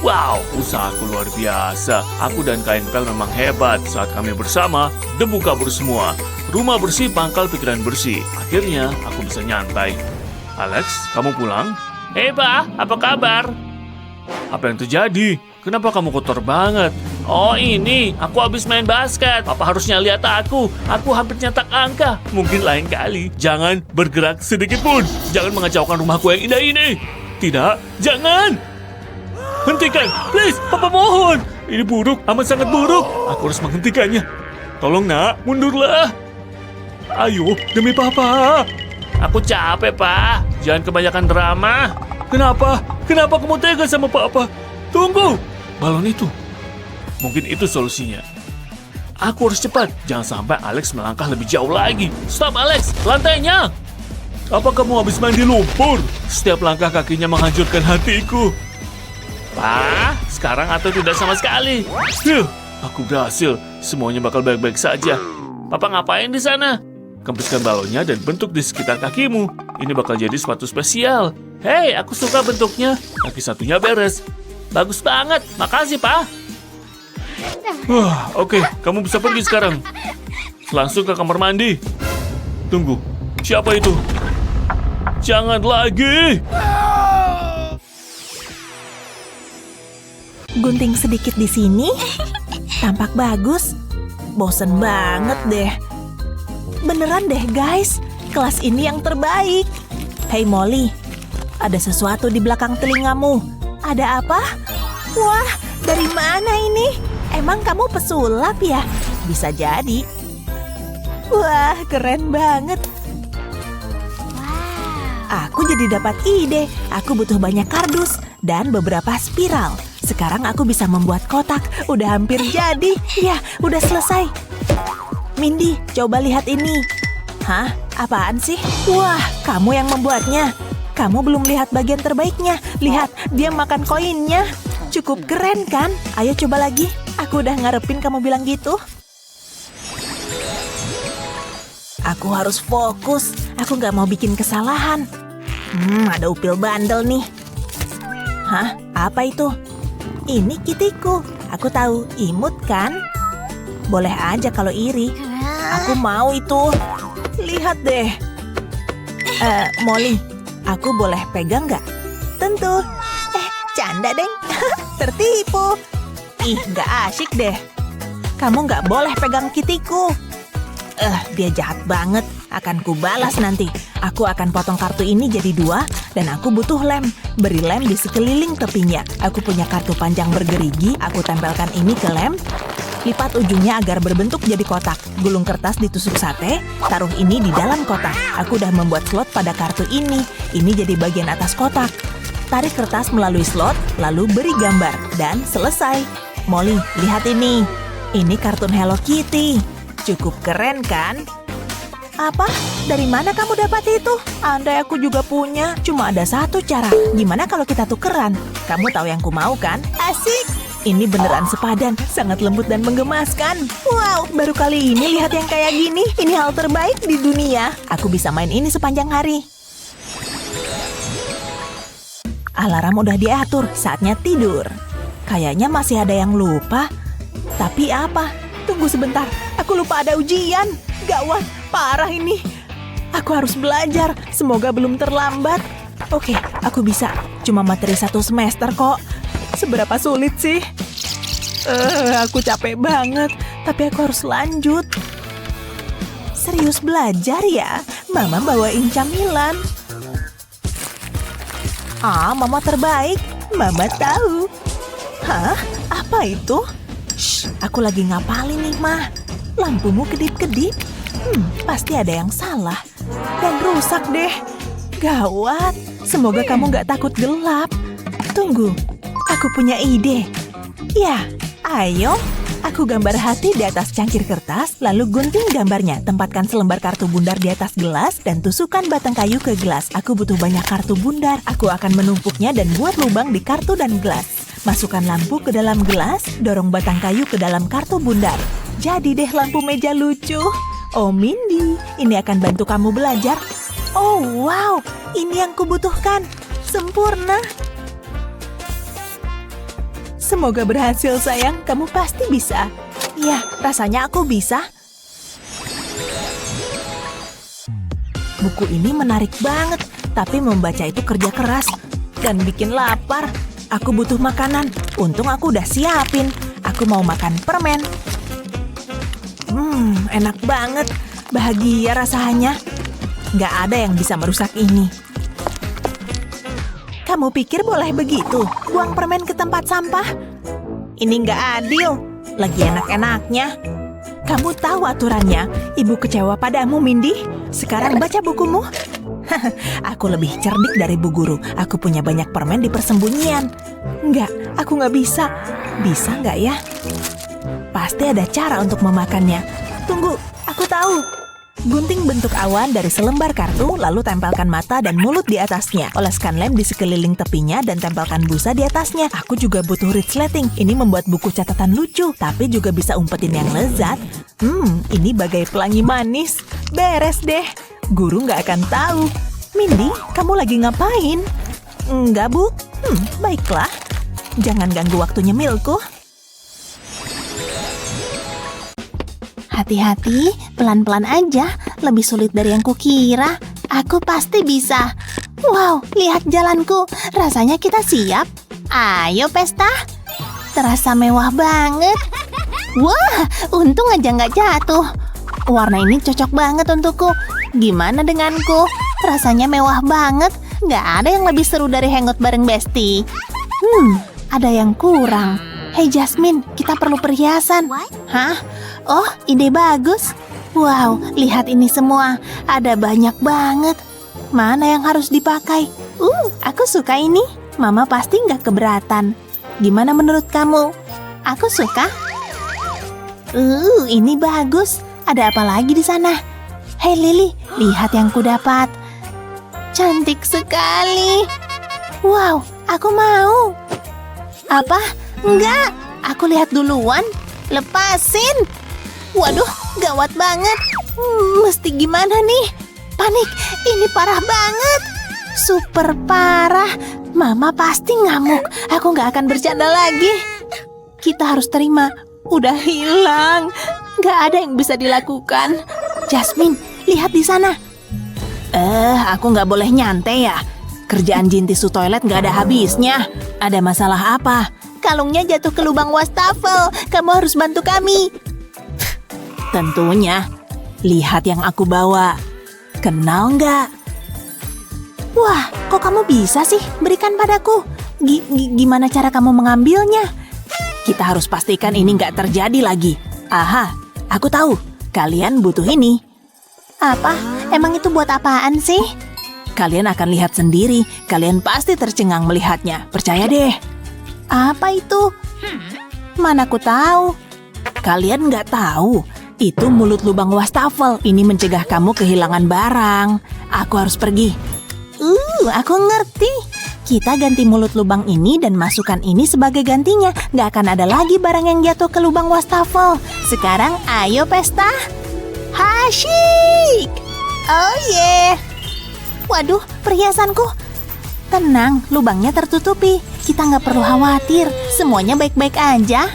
Wow, usahaku luar biasa. Aku dan Kain Pel memang hebat. Saat kami bersama, debu kabur semua. Rumah bersih, pangkal pikiran bersih. Akhirnya, aku bisa nyantai. Alex, kamu pulang? Pa, apa kabar? Apa yang terjadi? Kenapa kamu kotor banget? Oh ini, aku habis main basket. Papa harusnya lihat aku. Aku hampir nyetak angka. Mungkin lain kali. Jangan bergerak sedikit pun. Jangan mengacaukan rumahku yang indah ini. Tidak, jangan. Hentikan, please, Papa mohon. Ini buruk, amat sangat buruk. Aku harus menghentikannya. Tolong, Nak, mundurlah. Ayo, demi Papa. Aku capek, Pak. Jangan kebanyakan drama. Kenapa? Kenapa kamu tega sama Papa? Tunggu, balon itu. Mungkin itu solusinya. Aku harus cepat. Jangan sampai Alex melangkah lebih jauh lagi. Stop, Alex. Lantainya. Apa kamu habis mandi lumpur? Setiap langkah kakinya menghancurkan hatiku. Pak, sekarang atau tidak sama sekali. Aku berhasil. Semuanya bakal baik-baik saja. Papa ngapain di sana? Kempiskan balonnya dan bentuk di sekitar kakimu. Ini bakal jadi sepatu spesial. Hei, aku suka bentuknya. Kaki satunya beres. Bagus banget. Makasih, Pak. Oke, kamu bisa pergi sekarang. Langsung ke kamar mandi. Tunggu, siapa itu? Jangan lagi. Gunting sedikit di sini. Tampak bagus. Bosen banget deh. Beneran deh guys, kelas ini yang terbaik. Hey Molly, ada sesuatu di belakang telingamu. Ada apa? Wah, dari mana ini? Emang kamu pesulap ya? Bisa jadi. Wah, keren banget. Aku jadi dapat ide. Aku butuh banyak kardus dan beberapa spiral. Sekarang aku bisa membuat kotak. Udah hampir jadi. Ya, udah selesai. Mindy, coba lihat ini. Hah? Apaan sih? Wah, kamu yang membuatnya. Kamu belum lihat bagian terbaiknya. Lihat, dia makan koinnya. Cukup keren kan? Ayo coba lagi. Aku udah ngarepin kamu bilang gitu. Aku harus fokus. Aku gak mau bikin kesalahan. Ada upil bandel nih. Hah? Apa itu? Ini kitiku. Aku tahu, imut kan? Boleh aja kalau iri. Aku mau itu. Lihat deh. Molly, aku boleh pegang nggak? Tentu. Canda deng. Tertipu. Ih, nggak asyik deh. Kamu nggak boleh pegang kitiku. Dia jahat banget. Akan kubalas nanti. Aku akan potong kartu ini jadi 2 dan aku butuh lem. Beri lem di sekeliling tepinya. Aku punya kartu panjang bergerigi. Aku tempelkan ini ke lem. Lipat ujungnya agar berbentuk jadi kotak. Gulung kertas ditusuk sate. Taruh ini di dalam kotak. Aku udah membuat slot pada kartu ini. Ini jadi bagian atas kotak. Tarik kertas melalui slot, lalu beri gambar. Dan selesai. Molly, lihat ini. Ini kartun Hello Kitty. Cukup keren kan? Apa? Dari mana kamu dapat itu? Andai aku juga punya. Cuma ada satu cara. Gimana kalau kita tukeran? Kamu tahu yang ku mau kan? Asik! Ini beneran sepadan, sangat lembut dan menggemaskan. Wow, baru kali ini lihat yang kayak gini. Ini hal terbaik di dunia. Aku bisa main ini sepanjang hari. Alarm udah diatur, saatnya tidur. Kayaknya masih ada yang lupa. Tapi apa? Tunggu sebentar, aku lupa ada ujian. Gawat, parah ini. Aku harus belajar, semoga belum terlambat. Oke, aku bisa. Cuma materi 1 semester kok. Seberapa sulit sih? Aku capek banget, tapi aku harus lanjut. Serius belajar ya? Mama bawain camilan. Mama terbaik. Mama tahu. Hah? Apa itu? Shh, aku lagi ngapalin nih, Ma. Lampumu kedip-kedip. Pasti ada yang salah. Dan rusak deh. Gawat. Semoga kamu gak takut gelap. Tunggu. Aku punya ide. Ya, ayo. Aku gambar hati di atas cangkir kertas, lalu gunting gambarnya. Tempatkan selembar kartu bundar di atas gelas, dan tusukkan batang kayu ke gelas. Aku butuh banyak kartu bundar. Aku akan menumpuknya dan buat lubang di kartu dan gelas. Masukkan lampu ke dalam gelas, dorong batang kayu ke dalam kartu bundar. Jadi deh lampu meja lucu. Oh Mindy, ini akan bantu kamu belajar. Oh wow, ini yang kubutuhkan. Sempurna. Semoga berhasil sayang, kamu pasti bisa. Ya, rasanya aku bisa. Buku ini menarik banget, tapi membaca itu kerja keras dan bikin lapar. Aku butuh makanan, untung aku udah siapin. Aku mau makan permen. Enak banget, bahagia rasanya. Gak ada yang bisa merusak ini. Kamu pikir boleh begitu? Buang permen ke tempat sampah? Ini nggak adil. Lagi enak-enaknya. Kamu tahu aturannya. Ibu kecewa padamu, Mindy. Sekarang baca bukumu. Aku lebih cerdik dari Bu Guru. Aku punya banyak permen di persembunyian. Enggak, aku nggak bisa. Bisa nggak ya? Pasti ada cara untuk memakannya. Tunggu, aku tahu. Gunting bentuk awan dari selembar kartu, lalu tempelkan mata dan mulut di atasnya. Oleskan lem di sekeliling tepinya dan tempelkan busa di atasnya. Aku juga butuh resleting. Ini membuat buku catatan lucu, tapi juga bisa umpetin yang lezat. Ini bagai pelangi manis. Beres deh. Guru nggak akan tahu. Mindy, kamu lagi ngapain? Enggak, Bu. Baiklah. Jangan ganggu waktu nyemilku. Hati-hati, pelan-pelan aja. Lebih sulit dari yang kukira. Aku pasti bisa. Wow, lihat jalanku. Rasanya kita siap. Ayo pesta. Terasa mewah banget. Wah, untung aja nggak jatuh. Warna ini cocok banget untukku. Gimana denganku? Rasanya mewah banget. Nggak ada yang lebih seru dari hangout bareng Besti. Ada yang kurang. Hei Jasmine, kita perlu perhiasan. Hah? Oh, ide bagus. Wow, lihat ini semua. Ada banyak banget. Mana yang harus dipakai? Aku suka ini. Mama pasti nggak keberatan. Gimana menurut kamu? Aku suka. Ini bagus. Ada apa lagi di sana? Hei Lily, lihat yang kudapat. Cantik sekali. Wow, aku mau. Apa? Enggak, aku lihat duluan. Lepasin. Waduh, gawat banget. Mesti gimana nih? Panik, ini parah banget. Super parah. Mama pasti ngamuk. Aku gak akan bercanda lagi. Kita harus terima. Udah hilang. Gak ada yang bisa dilakukan. Jasmine, lihat di sana. Aku gak boleh nyantai ya. Kerjaan jin tisu toilet gak ada habisnya. Ada masalah apa? Kalungnya jatuh ke lubang wastafel. Kamu harus bantu kami. Tentunya. Lihat yang aku bawa. Kenal nggak? Wah, kok kamu bisa sih berikan padaku? Gimana cara kamu mengambilnya? Kita harus pastikan ini nggak terjadi lagi. Aha, aku tahu. Kalian butuh ini. Apa? Emang itu buat apaan sih? Kalian akan lihat sendiri. Kalian pasti tercengang melihatnya. Percaya deh. Apa itu? Mana aku tahu. Kalian nggak tahu. Itu mulut lubang wastafel. Ini mencegah kamu kehilangan barang. Aku harus pergi. Aku ngerti. Kita ganti mulut lubang ini dan masukkan ini sebagai gantinya. Nggak akan ada lagi barang yang jatuh ke lubang wastafel. Sekarang ayo pesta. Hasyik! Oh yeah! Waduh, perhiasanku. Tenang, lubangnya tertutupi. Kita nggak perlu khawatir. Semuanya baik-baik aja.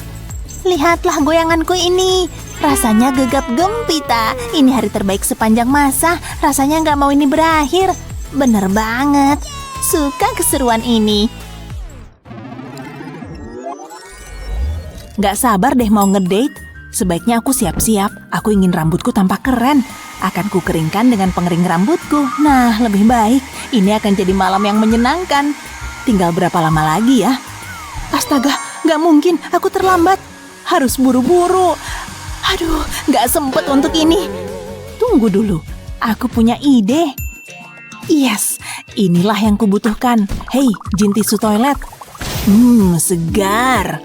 Lihatlah goyanganku ini. Rasanya gegap gempita. Ini hari terbaik sepanjang masa. Rasanya nggak mau ini berakhir. Bener banget. Suka keseruan ini. Gak sabar deh mau ngedate. Sebaiknya aku siap-siap. Aku ingin rambutku tampak keren. Akan ku keringkan dengan pengering rambutku. Nah, lebih baik. Ini akan jadi malam yang menyenangkan. Tinggal berapa lama lagi ya? Astaga, gak mungkin. Aku terlambat. Harus buru-buru. Aduh, gak sempet untuk ini. Tunggu dulu. Aku punya ide. Yes, inilah yang kubutuhkan. Hei, jin tisu toilet. Segar.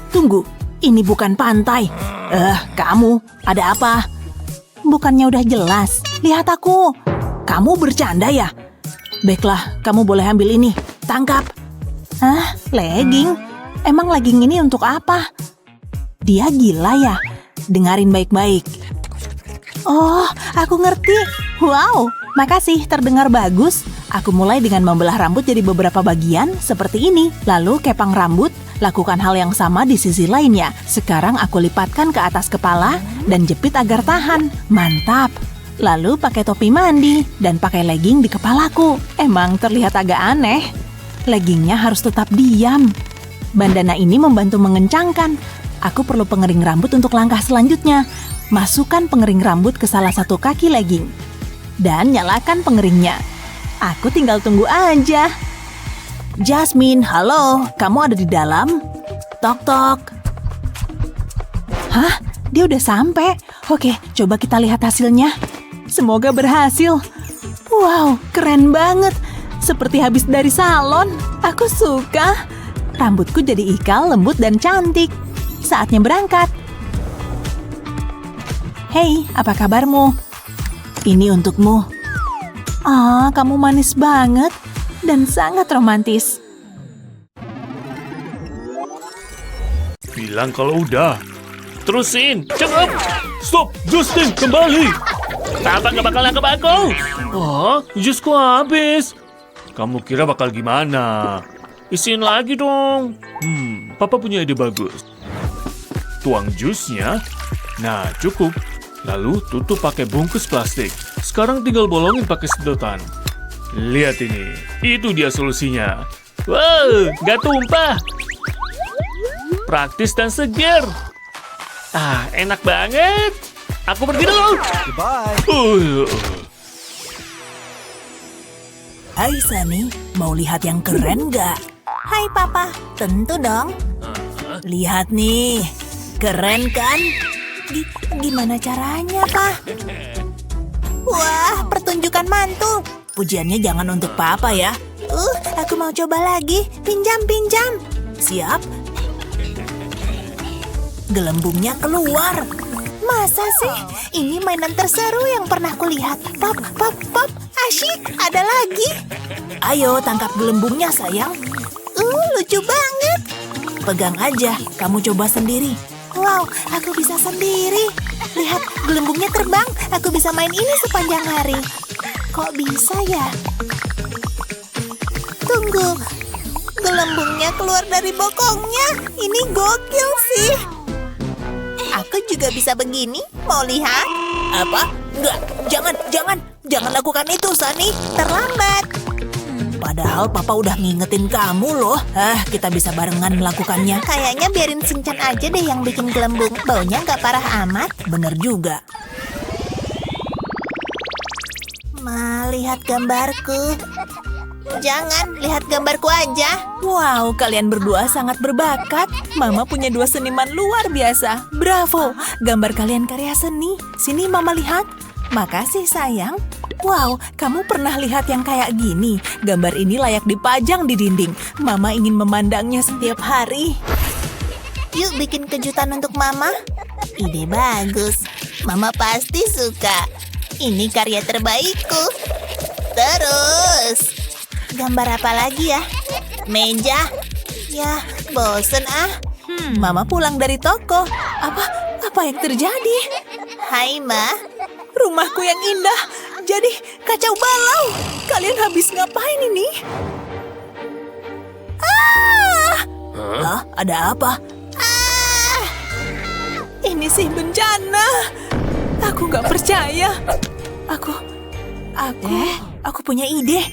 Tunggu, ini bukan pantai. Kamu, ada apa? Bukannya udah jelas? Lihat aku. Kamu bercanda ya? Baiklah, kamu boleh ambil ini. Tangkap. Legging? Emang legging ini untuk apa? Dia gila ya? Dengarin baik-baik. Oh, aku ngerti. Wow, makasih, terdengar bagus. Aku mulai dengan membelah rambut jadi beberapa bagian seperti ini. Lalu kepang rambut, lakukan hal yang sama di sisi lainnya. Sekarang aku lipatkan ke atas kepala dan jepit agar tahan. Mantap. Lalu pakai topi mandi dan pakai legging di kepalaku. Emang terlihat agak aneh. Leggingnya harus tetap diam. Bandana ini membantu mengencangkan. Aku perlu pengering rambut untuk langkah selanjutnya. Masukkan pengering rambut ke salah satu kaki legging. Dan nyalakan pengeringnya. Aku tinggal tunggu aja. Jasmine, halo. Kamu ada di dalam? Tok-tok. Hah? Dia udah sampai? Oke, coba kita lihat hasilnya. Semoga berhasil. Wow, keren banget. Seperti habis dari salon. Aku suka. Rambutku jadi ikal, lembut, dan cantik. Saatnya berangkat. Hei, apa kabarmu? Ini untukmu. Kamu manis banget dan sangat romantis. Bilang kalau udah. Terusin, cepet. Stop, Justin, kembali. Papa gak bakal nangkep aku. Jusku habis. Kamu kira bakal gimana? Isiin lagi dong. Papa punya ide bagus. Tuang jusnya. Nah, cukup. Lalu tutup pakai bungkus plastik. Sekarang tinggal bolongin pakai sedotan. Lihat ini. Itu dia solusinya. Wow, gak tumpah. Praktis dan segar. Enak banget. Aku pergi dulu. Goodbye. Hai Sunny, mau lihat yang keren gak? Hai Papa, tentu dong. Lihat nih, keren kan? Gimana caranya, Pak? Wah, pertunjukan mantul. Pujiannya jangan untuk Papa ya. Aku mau coba lagi. Pinjam. Siap? Gelembungnya keluar. Masa sih? Ini mainan terseru yang pernah kulihat. Pop. Asyik, ada lagi. Ayo, tangkap gelembungnya, sayang. Lucu banget. Pegang aja, kamu coba sendiri. Wow, aku bisa sendiri. Lihat, gelembungnya terbang. Aku bisa main ini sepanjang hari. Kok bisa ya? Tunggu. Gelembungnya keluar dari bokongnya. Ini gokil sih. Aku juga bisa begini. Mau lihat? Apa? Enggak, jangan lakukan itu, Sunny. Terlambat. Padahal Papa udah ngingetin kamu loh. Kita bisa barengan melakukannya. Kayaknya biarin Shinchan aja deh yang bikin gelembung. Baunya nggak parah amat. Bener juga. Lihat gambarku. Jangan, lihat gambarku aja. Wow, kalian berdua sangat berbakat. Mama punya dua seniman luar biasa. Bravo, gambar kalian karya seni. Sini Mama lihat. Makasih sayang. Wow, kamu pernah lihat yang kayak gini? Gambar ini layak dipajang di dinding. Mama ingin memandangnya setiap hari. Yuk bikin kejutan untuk Mama. Ide bagus. Mama pasti suka. Ini karya terbaikku. Terus. Gambar apa lagi ya? Meja. Ya, bosen ah. Mama pulang dari toko. Apa yang terjadi? Hai, Ma. Rumahku yang indah jadi kacau balau. Kalian habis ngapain ini? Ada apa? Ini sih bencana. Aku nggak percaya. Aku punya ide.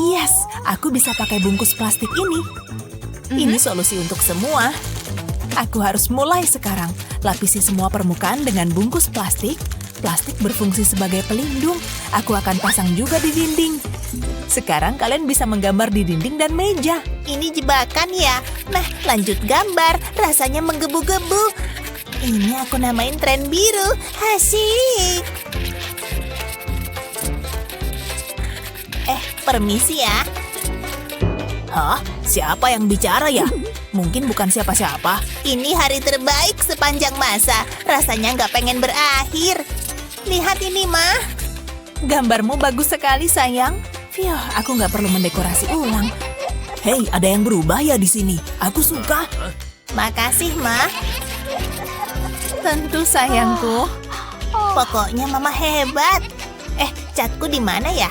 Yes, aku bisa pakai bungkus plastik ini. Ini solusi untuk semua. Aku harus mulai sekarang. Lapisi semua permukaan dengan bungkus plastik. Plastik berfungsi sebagai pelindung. Aku akan pasang juga di dinding. Sekarang kalian bisa menggambar di dinding dan meja. Ini jebakan ya. Nah, lanjut gambar. Rasanya menggebu-gebu. Ini aku namain tren biru. Asik. Permisi ya. Hah? Siapa yang bicara ya? Mungkin bukan siapa-siapa. Ini hari terbaik sepanjang masa. Rasanya nggak pengen berakhir. Lihat ini, Ma. Gambarmu bagus sekali, sayang. Fiuh, aku nggak perlu mendekorasi ulang. Hei, ada yang berubah ya di sini. Aku suka. Makasih, Ma. Tentu, sayangku. Pokoknya Mama hebat. Catku di mana ya?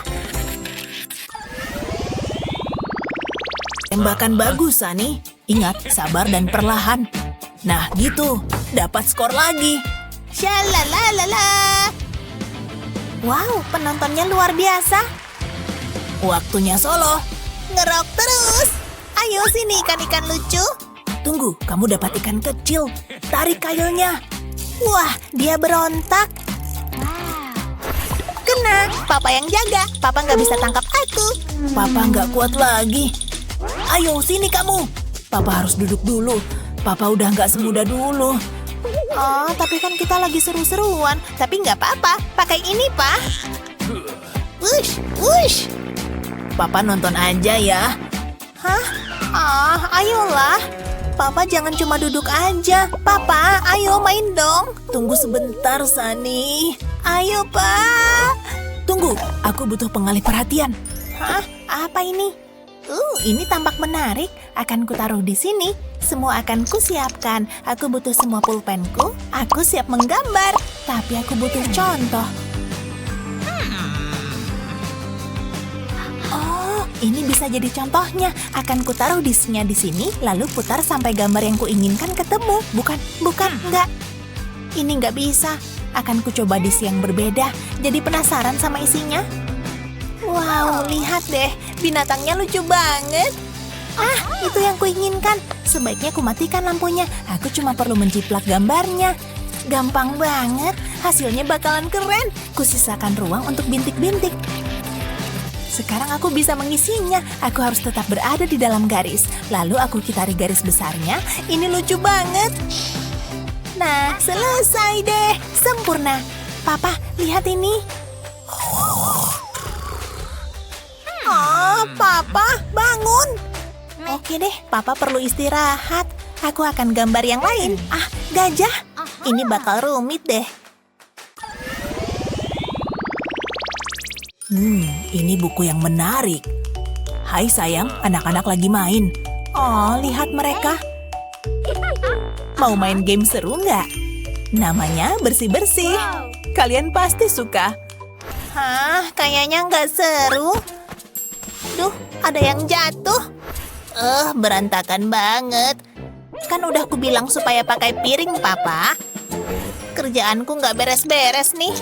Tembakan bagus, Sani. Ingat, sabar dan perlahan. Nah, gitu. Dapat skor lagi. Shalalalala. Wow, penontonnya luar biasa. Waktunya solo. Ngerok terus. Ayo sini ikan-ikan lucu. Tunggu, kamu dapat ikan kecil. Tarik kailnya. Wah, dia berontak. Kena, Papa yang jaga. Papa nggak bisa tangkap aku. Papa nggak kuat lagi. Ayo, sini kamu. Papa harus duduk dulu. Papa udah nggak semudah dulu. Oh, tapi kan kita lagi seru-seruan. Tapi nggak apa-apa. Pakai ini, Pak. Wush, wush. Papa nonton aja ya. Hah? Ayolah. Papa jangan cuma duduk aja. Papa, ayo main dong. Tunggu sebentar, Sani. Ayo, Pak. Tunggu, aku butuh pengalih perhatian. Hah? Apa ini? Ini tampak menarik. Akan kutaruh di sini. Semua akan kusiapkan. Aku butuh semua pulpenku. Aku siap menggambar. Tapi aku butuh contoh. Oh, ini bisa jadi contohnya. Akan kutaruh disnya di sini, lalu putar sampai gambar yang kuinginkan ketemu. Bukan, enggak. Ini nggak bisa. Akan kucoba dis yang berbeda. Jadi penasaran sama isinya. Wow, lihat deh. Binatangnya lucu banget. Itu yang kuinginkan. Sebaiknya kumatikan lampunya. Aku cuma perlu menjiplak gambarnya. Gampang banget. Hasilnya bakalan keren. Kusisakan ruang untuk bintik-bintik. Sekarang aku bisa mengisinya. Aku harus tetap berada di dalam garis. Lalu aku kitari garis besarnya. Ini lucu banget. Nah, selesai deh. Sempurna. Papa, lihat ini. Papa, bangun. Oke deh, Papa perlu istirahat. Aku akan gambar yang lain. Gajah. Ini bakal rumit deh. Ini buku yang menarik. Hai sayang, anak-anak lagi main. Oh, lihat mereka. Mau main game seru nggak? Namanya bersih-bersih. Kalian pasti suka. Hah, kayaknya nggak seru. Duh, ada yang jatuh. Berantakan banget. Kan udah ku bilang supaya pakai piring, Papa. Kerjaanku nggak beres-beres nih.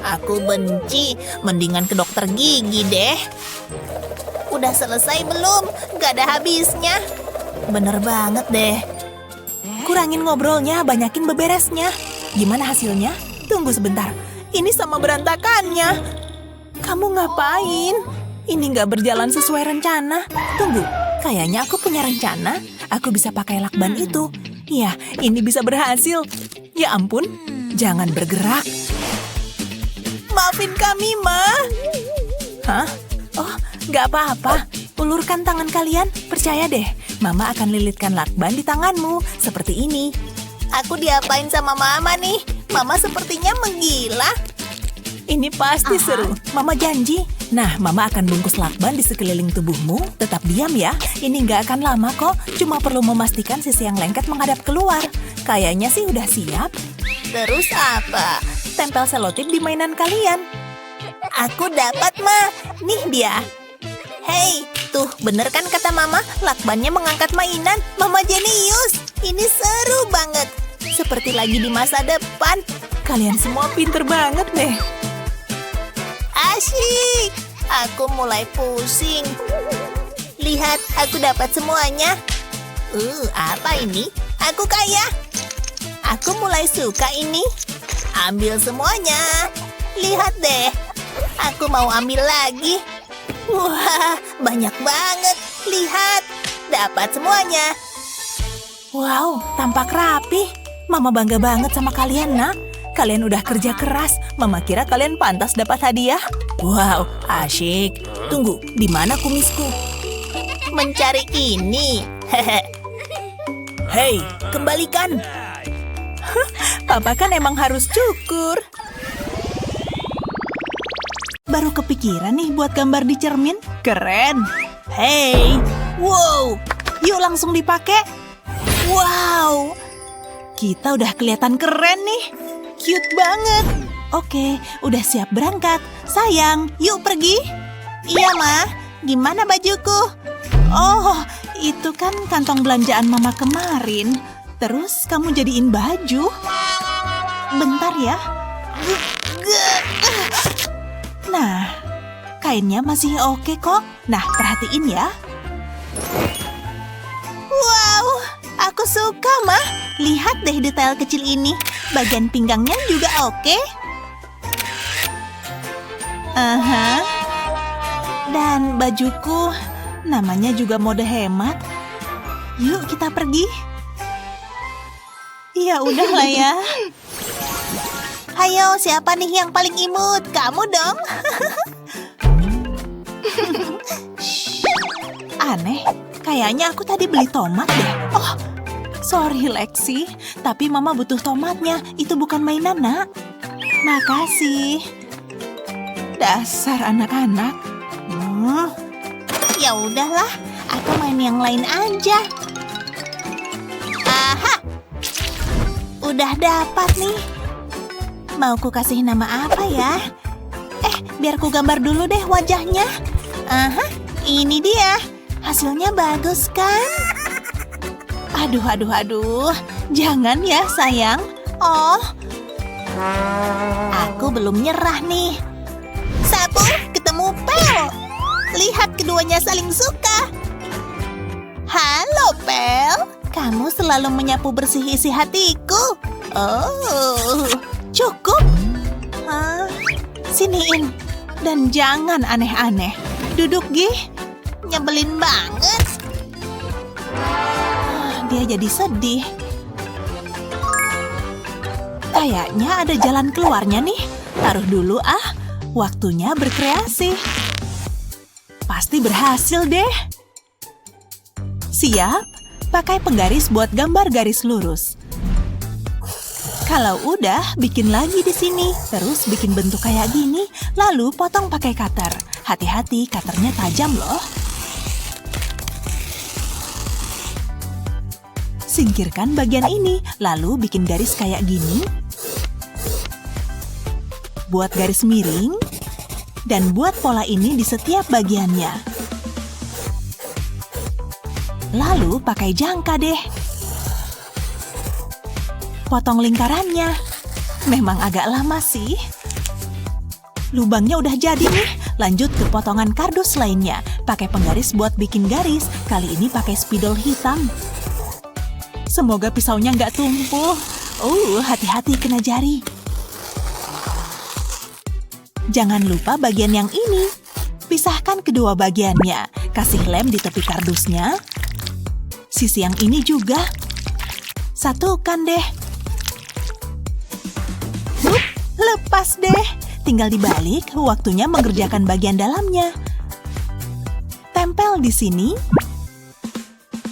Aku benci. Mendingan ke dokter gigi deh. Udah selesai belum? Nggak ada habisnya. Bener banget deh. Kurangin ngobrolnya, banyakin beberesnya. Gimana hasilnya? Tunggu sebentar. Ini sama berantakannya. Kamu ngapain? Ini nggak berjalan sesuai rencana. Tunggu, kayaknya aku punya rencana. Aku bisa pakai lakban itu. Ya, ini bisa berhasil. Ya ampun, jangan bergerak. Maafin kami, Ma. Hah? Oh, nggak apa-apa. Ulurkan tangan kalian. Percaya deh, Mama akan lilitkan lakban di tanganmu. Seperti ini. Aku diapain sama Mama nih? Mama sepertinya menggila. Ini pasti seru. Mama janji. Nah, Mama akan bungkus lakban di sekeliling tubuhmu. Tetap diam ya. Ini nggak akan lama kok. Cuma perlu memastikan sisi yang lengket menghadap keluar. Kayaknya sih udah siap. Terus apa? Tempel selotip di mainan kalian. Aku dapat, Ma. Nih dia. Hei, tuh bener kan kata Mama? Lakbannya mengangkat mainan. Mama jenius. Ini seru banget. Seperti lagi di masa depan. Kalian semua pinter banget deh. Asyik. Aku mulai pusing. Lihat, aku dapat semuanya. Apa ini? Aku kaya. Aku mulai suka ini. Ambil semuanya. Lihat deh. Aku mau ambil lagi. Wah, banyak banget. Lihat, dapat semuanya. Wow, tampak rapi. Mama bangga banget sama kalian, nak. Kalian udah kerja keras. Mama kira kalian pantas dapat hadiah. Wow, asyik. Tunggu, di mana kumisku? Mencari ini. Hei, kembalikan. Papa kan emang harus cukur. Baru kepikiran nih buat gambar di cermin. Keren. Hei, wow. Yuk langsung dipakai. Wow. Kita udah kelihatan keren nih. Cute banget. Oke, udah siap berangkat. Sayang, yuk pergi. Iya, Ma. Gimana bajuku? Oh, itu kan kantong belanjaan Mama kemarin. Terus kamu jadiin baju. Bentar ya. Nah, kainnya masih oke kok. Nah, perhatiin ya. Wow, aku suka, Ma. Lihat deh detail kecil ini. Bagian pinggangnya juga oke. Aha. Dan bajuku namanya juga mode hemat. Yuk kita pergi. Ya udahlah ya. Hayo, siapa nih yang paling imut? Kamu dong. Aneh, kayaknya aku tadi beli tomat deh. Oh, sorry Lexi, tapi Mama butuh tomatnya. Itu bukan mainan, nak. Makasih. Dasar anak-anak. Ya udahlah, aku main yang lain aja. Aha, udah dapat nih. Mau ku kasih nama apa ya? Biar ku gambar dulu deh wajahnya. Aha, ini dia. Hasilnya bagus kan? Aduh. Jangan ya, sayang. Oh, aku belum nyerah nih. Sapu, ketemu Pel. Lihat keduanya saling suka. Halo, Pel. Kamu selalu menyapu bersih isi hatiku. Oh, Cukup. Siniin. Dan jangan aneh-aneh. Duduk, Gih. nyebelin banget. Dia jadi sedih. Kayaknya ada jalan keluarnya nih. Taruh dulu ah. Waktunya berkreasi. Pasti berhasil deh. Siap? Pakai penggaris buat gambar garis lurus. Kalau udah, bikin lagi di sini. Terus bikin bentuk kayak gini, lalu potong pakai cutter. Hati-hati, cutternya tajam loh. Singkirkan bagian ini, lalu bikin garis kayak gini. Buat garis miring, dan buat pola ini di setiap bagiannya. Lalu pakai jangka deh. Potong lingkarannya. Memang agak lama sih. Lubangnya udah jadi nih. Lanjut ke potongan kardus lainnya. Pakai penggaris buat bikin garis. Kali ini pakai spidol hitam. Semoga pisaunya nggak tumpul. Hati-hati kena jari. Jangan lupa bagian yang ini. Pisahkan kedua bagiannya. Kasih lem di tepi kardusnya. Sisi yang ini juga. Satukan deh. Lepas deh. Tinggal dibalik, waktunya mengerjakan bagian dalamnya. Tempel di sini.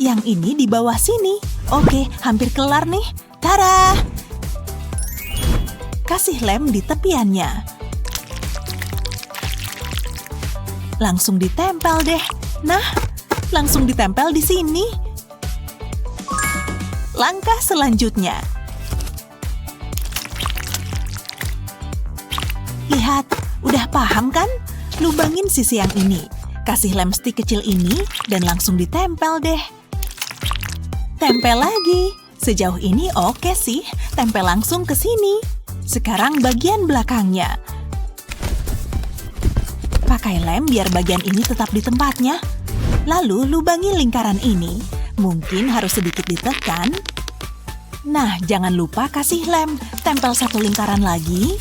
Yang ini di bawah sini. Oke, hampir kelar nih. Tada! Kasih lem di tepiannya. Langsung ditempel deh. Nah, langsung ditempel di sini. Langkah selanjutnya. Lihat, udah paham kan? Lubangin sisi yang ini. Kasih lem stick kecil ini dan langsung ditempel deh. Tempel lagi. Sejauh ini oke sih, tempel langsung ke sini. Sekarang bagian belakangnya. Pakai lem biar bagian ini tetap di tempatnya. Lalu lubangi lingkaran ini. Mungkin harus sedikit ditekan. Nah, jangan lupa kasih lem. Tempel satu lingkaran lagi.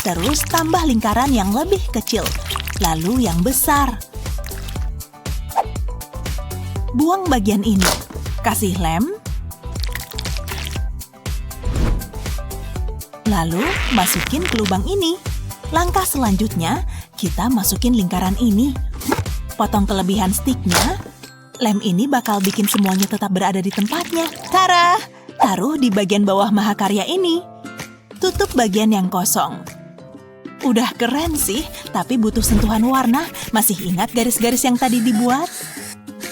Terus tambah lingkaran yang lebih kecil. Lalu yang besar. Buang bagian ini. Kasih lem. Lalu masukin ke lubang ini. Langkah selanjutnya, kita masukin lingkaran ini. Potong kelebihan sticknya. Lem ini bakal bikin semuanya tetap berada di tempatnya. Tara! Taruh di bagian bawah mahakarya ini. Tutup bagian yang kosong. Udah keren sih, tapi butuh sentuhan warna. Masih ingat garis-garis yang tadi dibuat?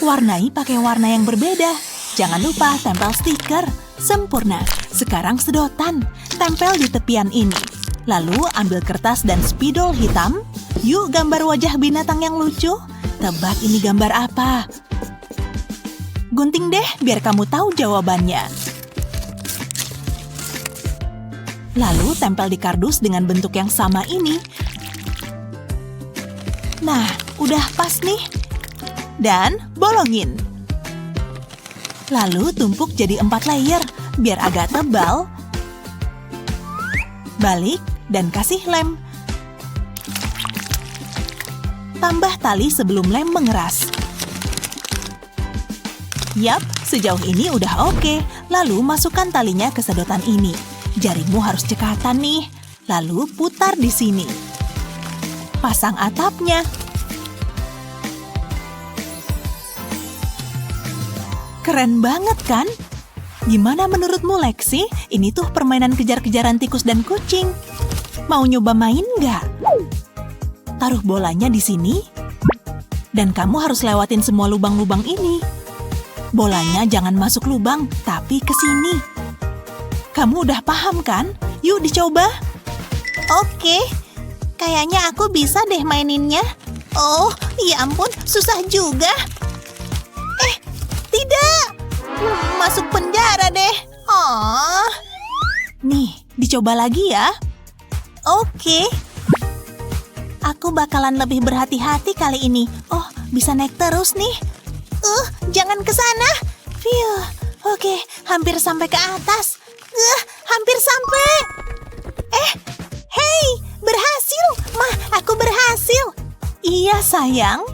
Warnai pakai warna yang berbeda. Jangan lupa tempel stiker. Sempurna. Sekarang sedotan. Tempel di tepian ini. Lalu ambil kertas dan spidol hitam. Yuk gambar wajah binatang yang lucu. Tebak ini gambar apa? Gunting deh biar kamu tahu jawabannya. Lalu tempel di kardus dengan bentuk yang sama ini. Nah, udah pas nih. Dan bolongin. Lalu tumpuk jadi 4 layer, biar agak tebal. Balik dan kasih lem. Tambah tali sebelum lem mengeras. Yap, sejauh ini udah oke. Lalu masukkan talinya ke sedotan ini. Jarimu harus cekatan nih. Lalu putar di sini. Pasang atapnya. Keren banget kan? Gimana menurutmu, Lexi? Ini tuh permainan kejar-kejaran tikus dan kucing. Mau nyoba main nggak? Taruh bolanya di sini. Dan kamu harus lewatin semua lubang-lubang ini. Bolanya jangan masuk lubang, tapi ke sini. Kamu udah paham kan? Yuk dicoba. Oke, kayaknya aku bisa deh maininnya. Oh, ya ampun, susah juga. Tidak, masuk penjara deh. Oh, Nih, dicoba lagi ya. oke. Aku bakalan lebih berhati-hati kali ini. Oh, bisa naik terus nih. Jangan ke sana. Phew, oke, hampir sampai ke atas. Hampir sampai. Hei, berhasil. Mah, aku berhasil. Iya, sayang.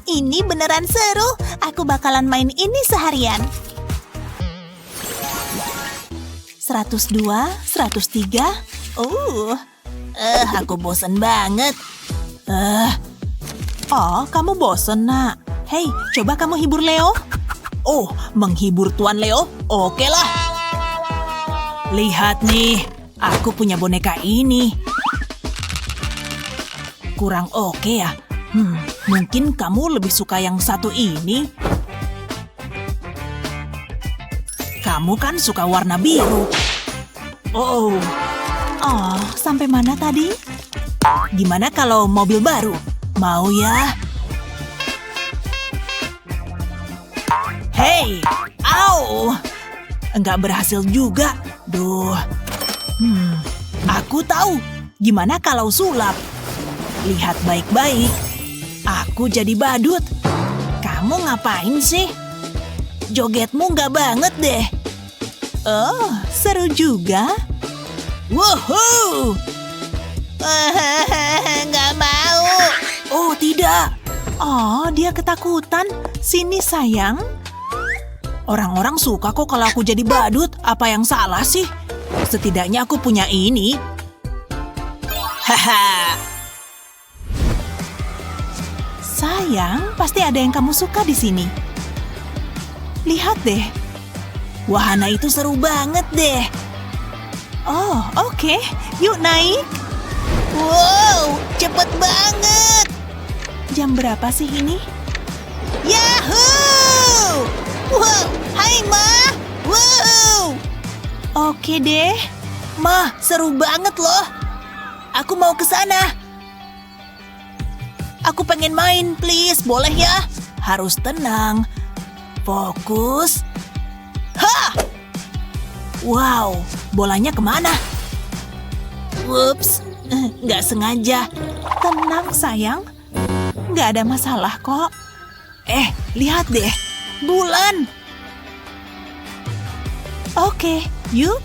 Ini beneran seru. Aku bakalan main ini seharian. 102, 103. Aku bosen banget. Kamu bosen, nak. Hei, coba kamu hibur Leo. Oh, menghibur Tuan Leo? Oke lah. Lihat nih, aku punya boneka ini. Kurang oke ya? Mungkin kamu lebih suka yang satu ini. Kamu kan suka warna biru. Sampai mana tadi? Gimana kalau mobil baru? Mau ya? Hei, au! Enggak berhasil juga. Duh. Aku tahu. Gimana kalau sulap? Lihat baik-baik. Aku jadi badut. Kamu ngapain sih? Jogetmu nggak banget deh. Oh, seru juga. Woohoo! Nggak mau. Oh, tidak. Oh, dia ketakutan. Sini, sayang. Orang-orang suka kok kalau aku jadi badut. Apa yang salah sih? Setidaknya aku punya ini. Haha. Sayang, pasti ada yang kamu suka di sini. Lihat deh. Wahana itu seru banget deh. Oh, oke. Yuk naik. Wow, cepet banget. Jam berapa sih ini? Yahoo! Wow, hai Ma! Wow! Oke deh. Ma, seru banget loh. Aku mau ke sana. Aku pengen main, please. Boleh ya? Harus tenang. Fokus. Ha! Wow, bolanya kemana? Whoops, nggak sengaja. Tenang sayang. Nggak ada masalah kok. Lihat deh. Bulan. Oke, yuk.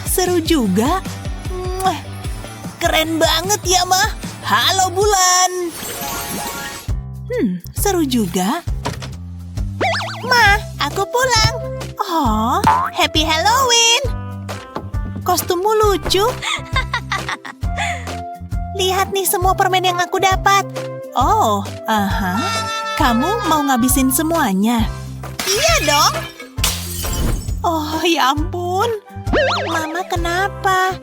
Seru juga. Mwah. Keren banget ya, Ma. Halo, Bulan. Seru juga. Ma, aku pulang. Oh, Happy Halloween. kostummu lucu. Lihat nih semua permen yang aku dapat. Oh, kamu mau ngabisin semuanya? Iya dong. Oh, ya ampun. Mama kenapa?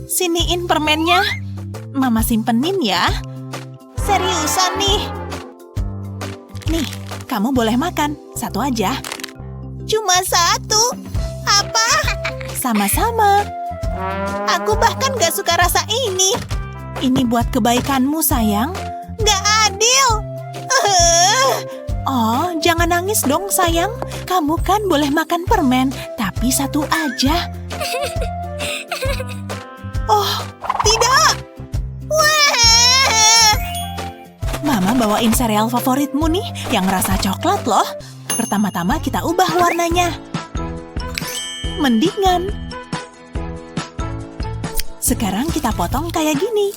Siniin permennya. Mama simpenin ya. Seriusan nih? Nih, kamu boleh makan. Satu aja. Cuma satu. Apa? Sama-sama. Aku bahkan gak suka rasa ini. Ini buat kebaikanmu, sayang. Gak adil. Oh, jangan nangis dong, sayang. Kamu kan boleh makan permen, tapi satu aja. Oh, tidak. Wah. Mama bawain sereal favoritmu nih, yang rasa coklat loh. Pertama-tama kita ubah warnanya. Mendingan. Sekarang kita potong kayak gini.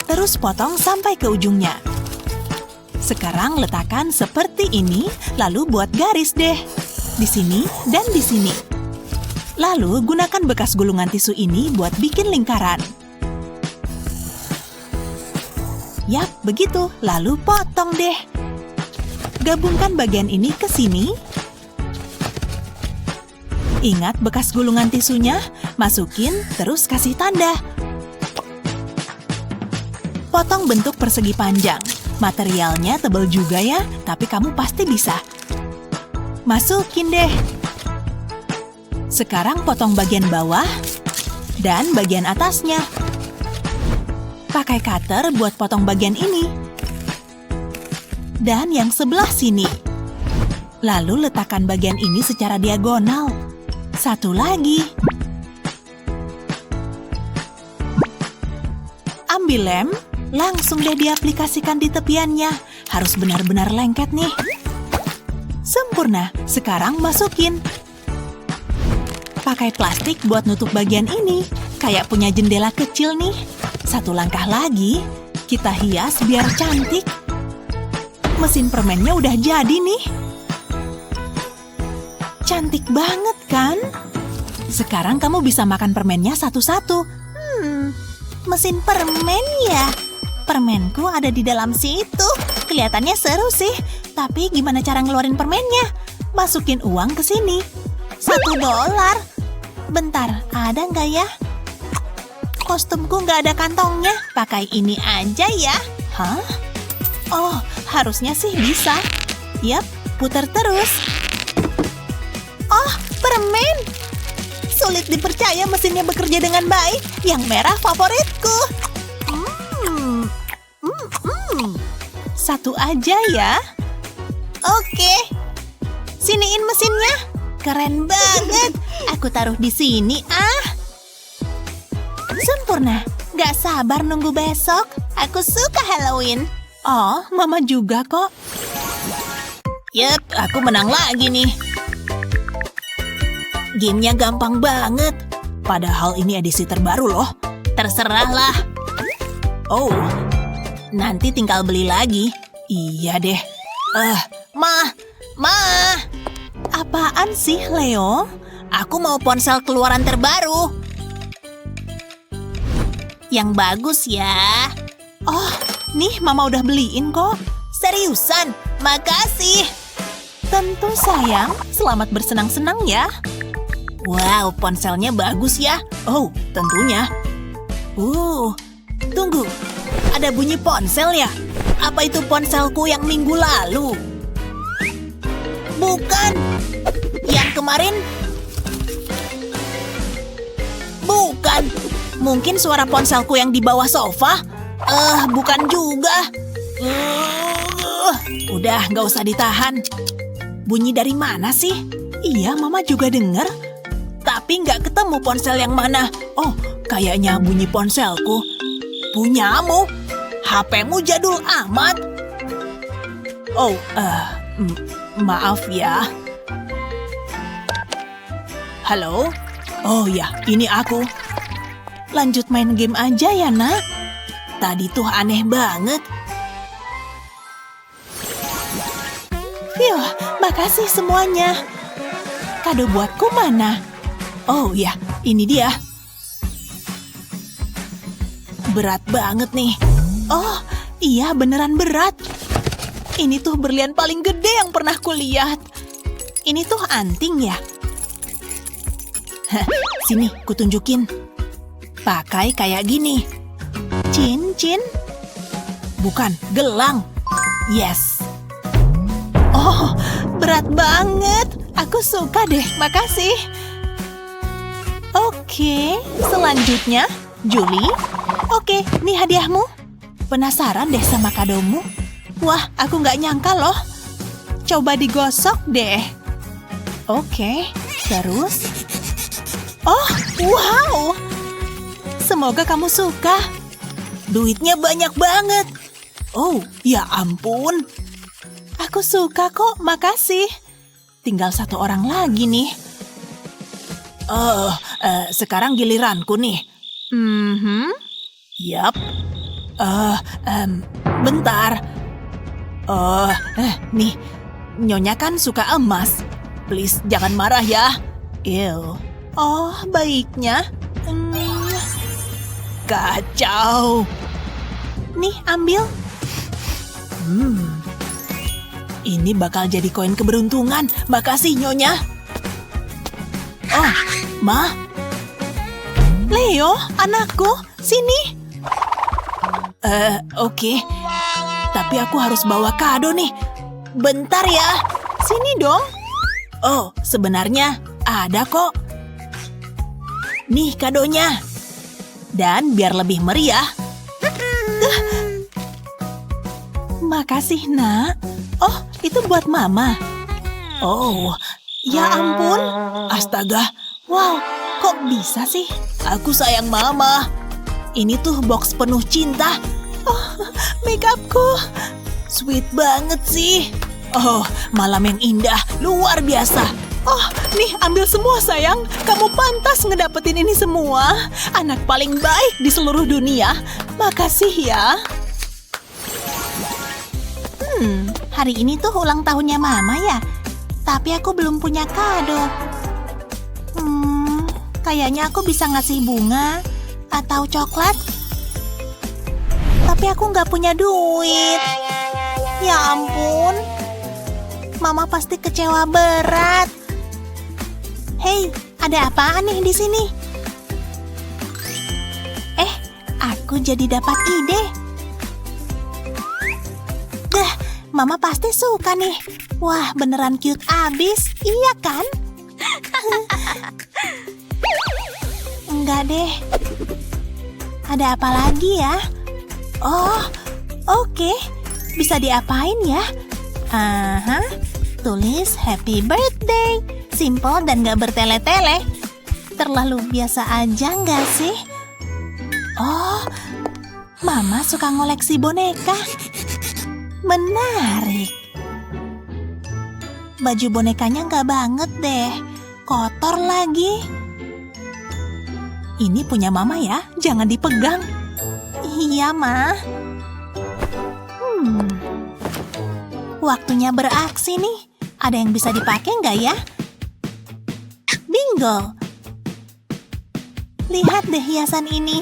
Terus potong sampai ke ujungnya. Sekarang letakkan seperti ini, lalu buat garis deh. Di sini dan di sini. Lalu gunakan bekas gulungan tisu ini buat bikin lingkaran. Yap, begitu. Lalu potong deh. Gabungkan bagian ini ke sini. Ingat bekas gulungan tisunya, masukin terus kasih tanda. Potong bentuk persegi panjang. Materialnya tebal juga ya, tapi kamu pasti bisa. Masukin deh. Sekarang potong bagian bawah dan bagian atasnya. Pakai cutter buat potong bagian ini. Dan yang sebelah sini. Lalu letakkan bagian ini secara diagonal. Satu lagi. Ambil lem, langsung deh diaplikasikan di tepiannya. Harus benar-benar lengket nih. Sempurna, sekarang masukin. Pakai plastik buat nutup bagian ini. Kayak punya jendela kecil nih. Satu langkah lagi, kita hias biar cantik. Mesin permennya udah jadi nih. Cantik banget kan? Sekarang kamu bisa makan permennya satu-satu. Mesin permen ya? Permenku ada di dalam situ. Kelihatannya seru sih. Tapi gimana cara ngeluarin permennya? Masukin uang ke sini. $1. Bentar, ada nggak ya? Kostumku nggak ada kantongnya. Pakai ini aja ya. Hah? Oh, harusnya sih bisa. Yap, putar terus. Oh, permen. Sulit dipercaya mesinnya bekerja dengan baik. Yang merah favoritku. Satu aja ya. Oke. Siniin mesinnya. Keren banget. Aku taruh di sini, Sempurna. Gak sabar nunggu besok. Aku suka Halloween. Oh, Mama juga kok. Yep, aku menang lagi nih. Gamenya gampang banget. Padahal ini edisi terbaru loh. Terserahlah. Oh, Nanti tinggal beli lagi. iya deh. Ma. Apaan sih, Leo? Aku mau ponsel keluaran terbaru. Yang bagus ya. Oh, nih Mama udah beliin kok. Seriusan? Makasih. Tentu sayang, selamat bersenang-senang ya. Wow, ponselnya bagus ya. Oh, tentunya. Tunggu, ada bunyi ponsel ya? Apa itu ponselku yang minggu lalu? Bukan. Yang kemarin? Bukan. Mungkin suara ponselku yang di bawah sofa? Bukan juga. Udah, nggak usah ditahan. Bunyi dari mana sih? Iya, Mama juga dengar. Tapi nggak ketemu ponsel yang mana. Oh, kayaknya bunyi ponselku. Punyamu? HP-mu jadul amat. Oh, maaf ya. Halo? Oh ya, ini aku. Lanjut main game aja ya, Nak. Tadi tuh aneh banget. Yuh, makasih semuanya. Kado buatku mana? Oh ya, ini dia. Berat banget nih. Oh, iya beneran berat. Ini tuh berlian paling gede yang pernah kulihat. Ini tuh anting ya? Hah, sini, kutunjukin. Pakai kayak gini. Cincin? Bukan, gelang. Yes. Oh, berat banget. Aku suka deh, makasih. Oke, selanjutnya, Julie. Oke, nih hadiahmu. Penasaran deh sama kadomu? Wah, aku nggak nyangka loh. Coba digosok deh. Oke, terus. Oh, wow. Semoga kamu suka. Duitnya banyak banget. Oh, ya ampun. Aku suka kok, makasih. Tinggal satu orang lagi nih. Sekarang giliranku nih. Yap. Bentar. Nih, Nyonya kan suka emas. Please, jangan marah ya. Ew. Oh, baiknya. Kacau. Nih, ambil. Ini bakal jadi koin keberuntungan. Makasih, Nyonya. Oh, Ma. Leo, anakku, sini. Oke. Tapi aku harus bawa kado nih. Bentar ya. Sini dong. Oh, sebenarnya ada kok. Nih kadonya. Dan biar lebih meriah. Makasih, Nak. Oh, itu buat Mama. Oh, ya ampun. Astaga. Wow, kok bisa sih? Aku sayang Mama. Ini tuh box penuh cinta. Oh, makeupku. Sweet banget sih. Oh, malam yang indah. Luar biasa. Oh, nih ambil semua sayang. Kamu pantas ngedapetin ini semua. Anak paling baik di seluruh dunia. Makasih ya. Hari ini tuh ulang tahunnya Mama ya. Tapi aku belum punya kado. Kayaknya aku bisa ngasih bunga atau coklat. Tapi aku nggak punya duit. Ya ampun. Mama pasti kecewa berat. Hei, ada apaan nih di sini? Aku jadi dapat ide. Mama pasti suka nih. Wah, beneran cute abis. Iya kan? Enggak deh. Ada apa lagi ya? Oh, oke. Bisa diapain ya? Tulis happy birthday. Simple dan gak bertele-tele. Terlalu biasa aja nggak sih? Oh, Mama suka ngoleksi boneka. Menarik. Baju bonekanya nggak banget deh. Kotor lagi. Ini punya Mama ya, jangan dipegang. Iya, Ma. Waktunya beraksi nih. Ada yang bisa dipakai nggak ya? Bingo. Lihat deh hiasan ini.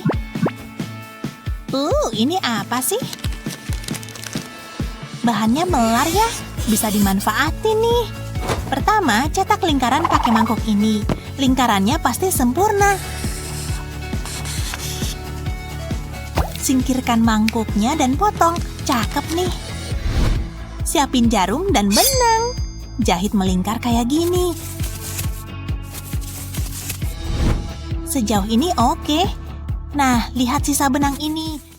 Ini apa sih? Bahannya melar ya, bisa dimanfaatin nih. Pertama, cetak lingkaran pakai mangkok ini. Lingkarannya pasti sempurna. Singkirkan mangkuknya dan potong. Cakep nih. Siapin jarum dan benang. Jahit melingkar kayak gini. Sejauh ini oke. Nah, lihat sisa benang ini.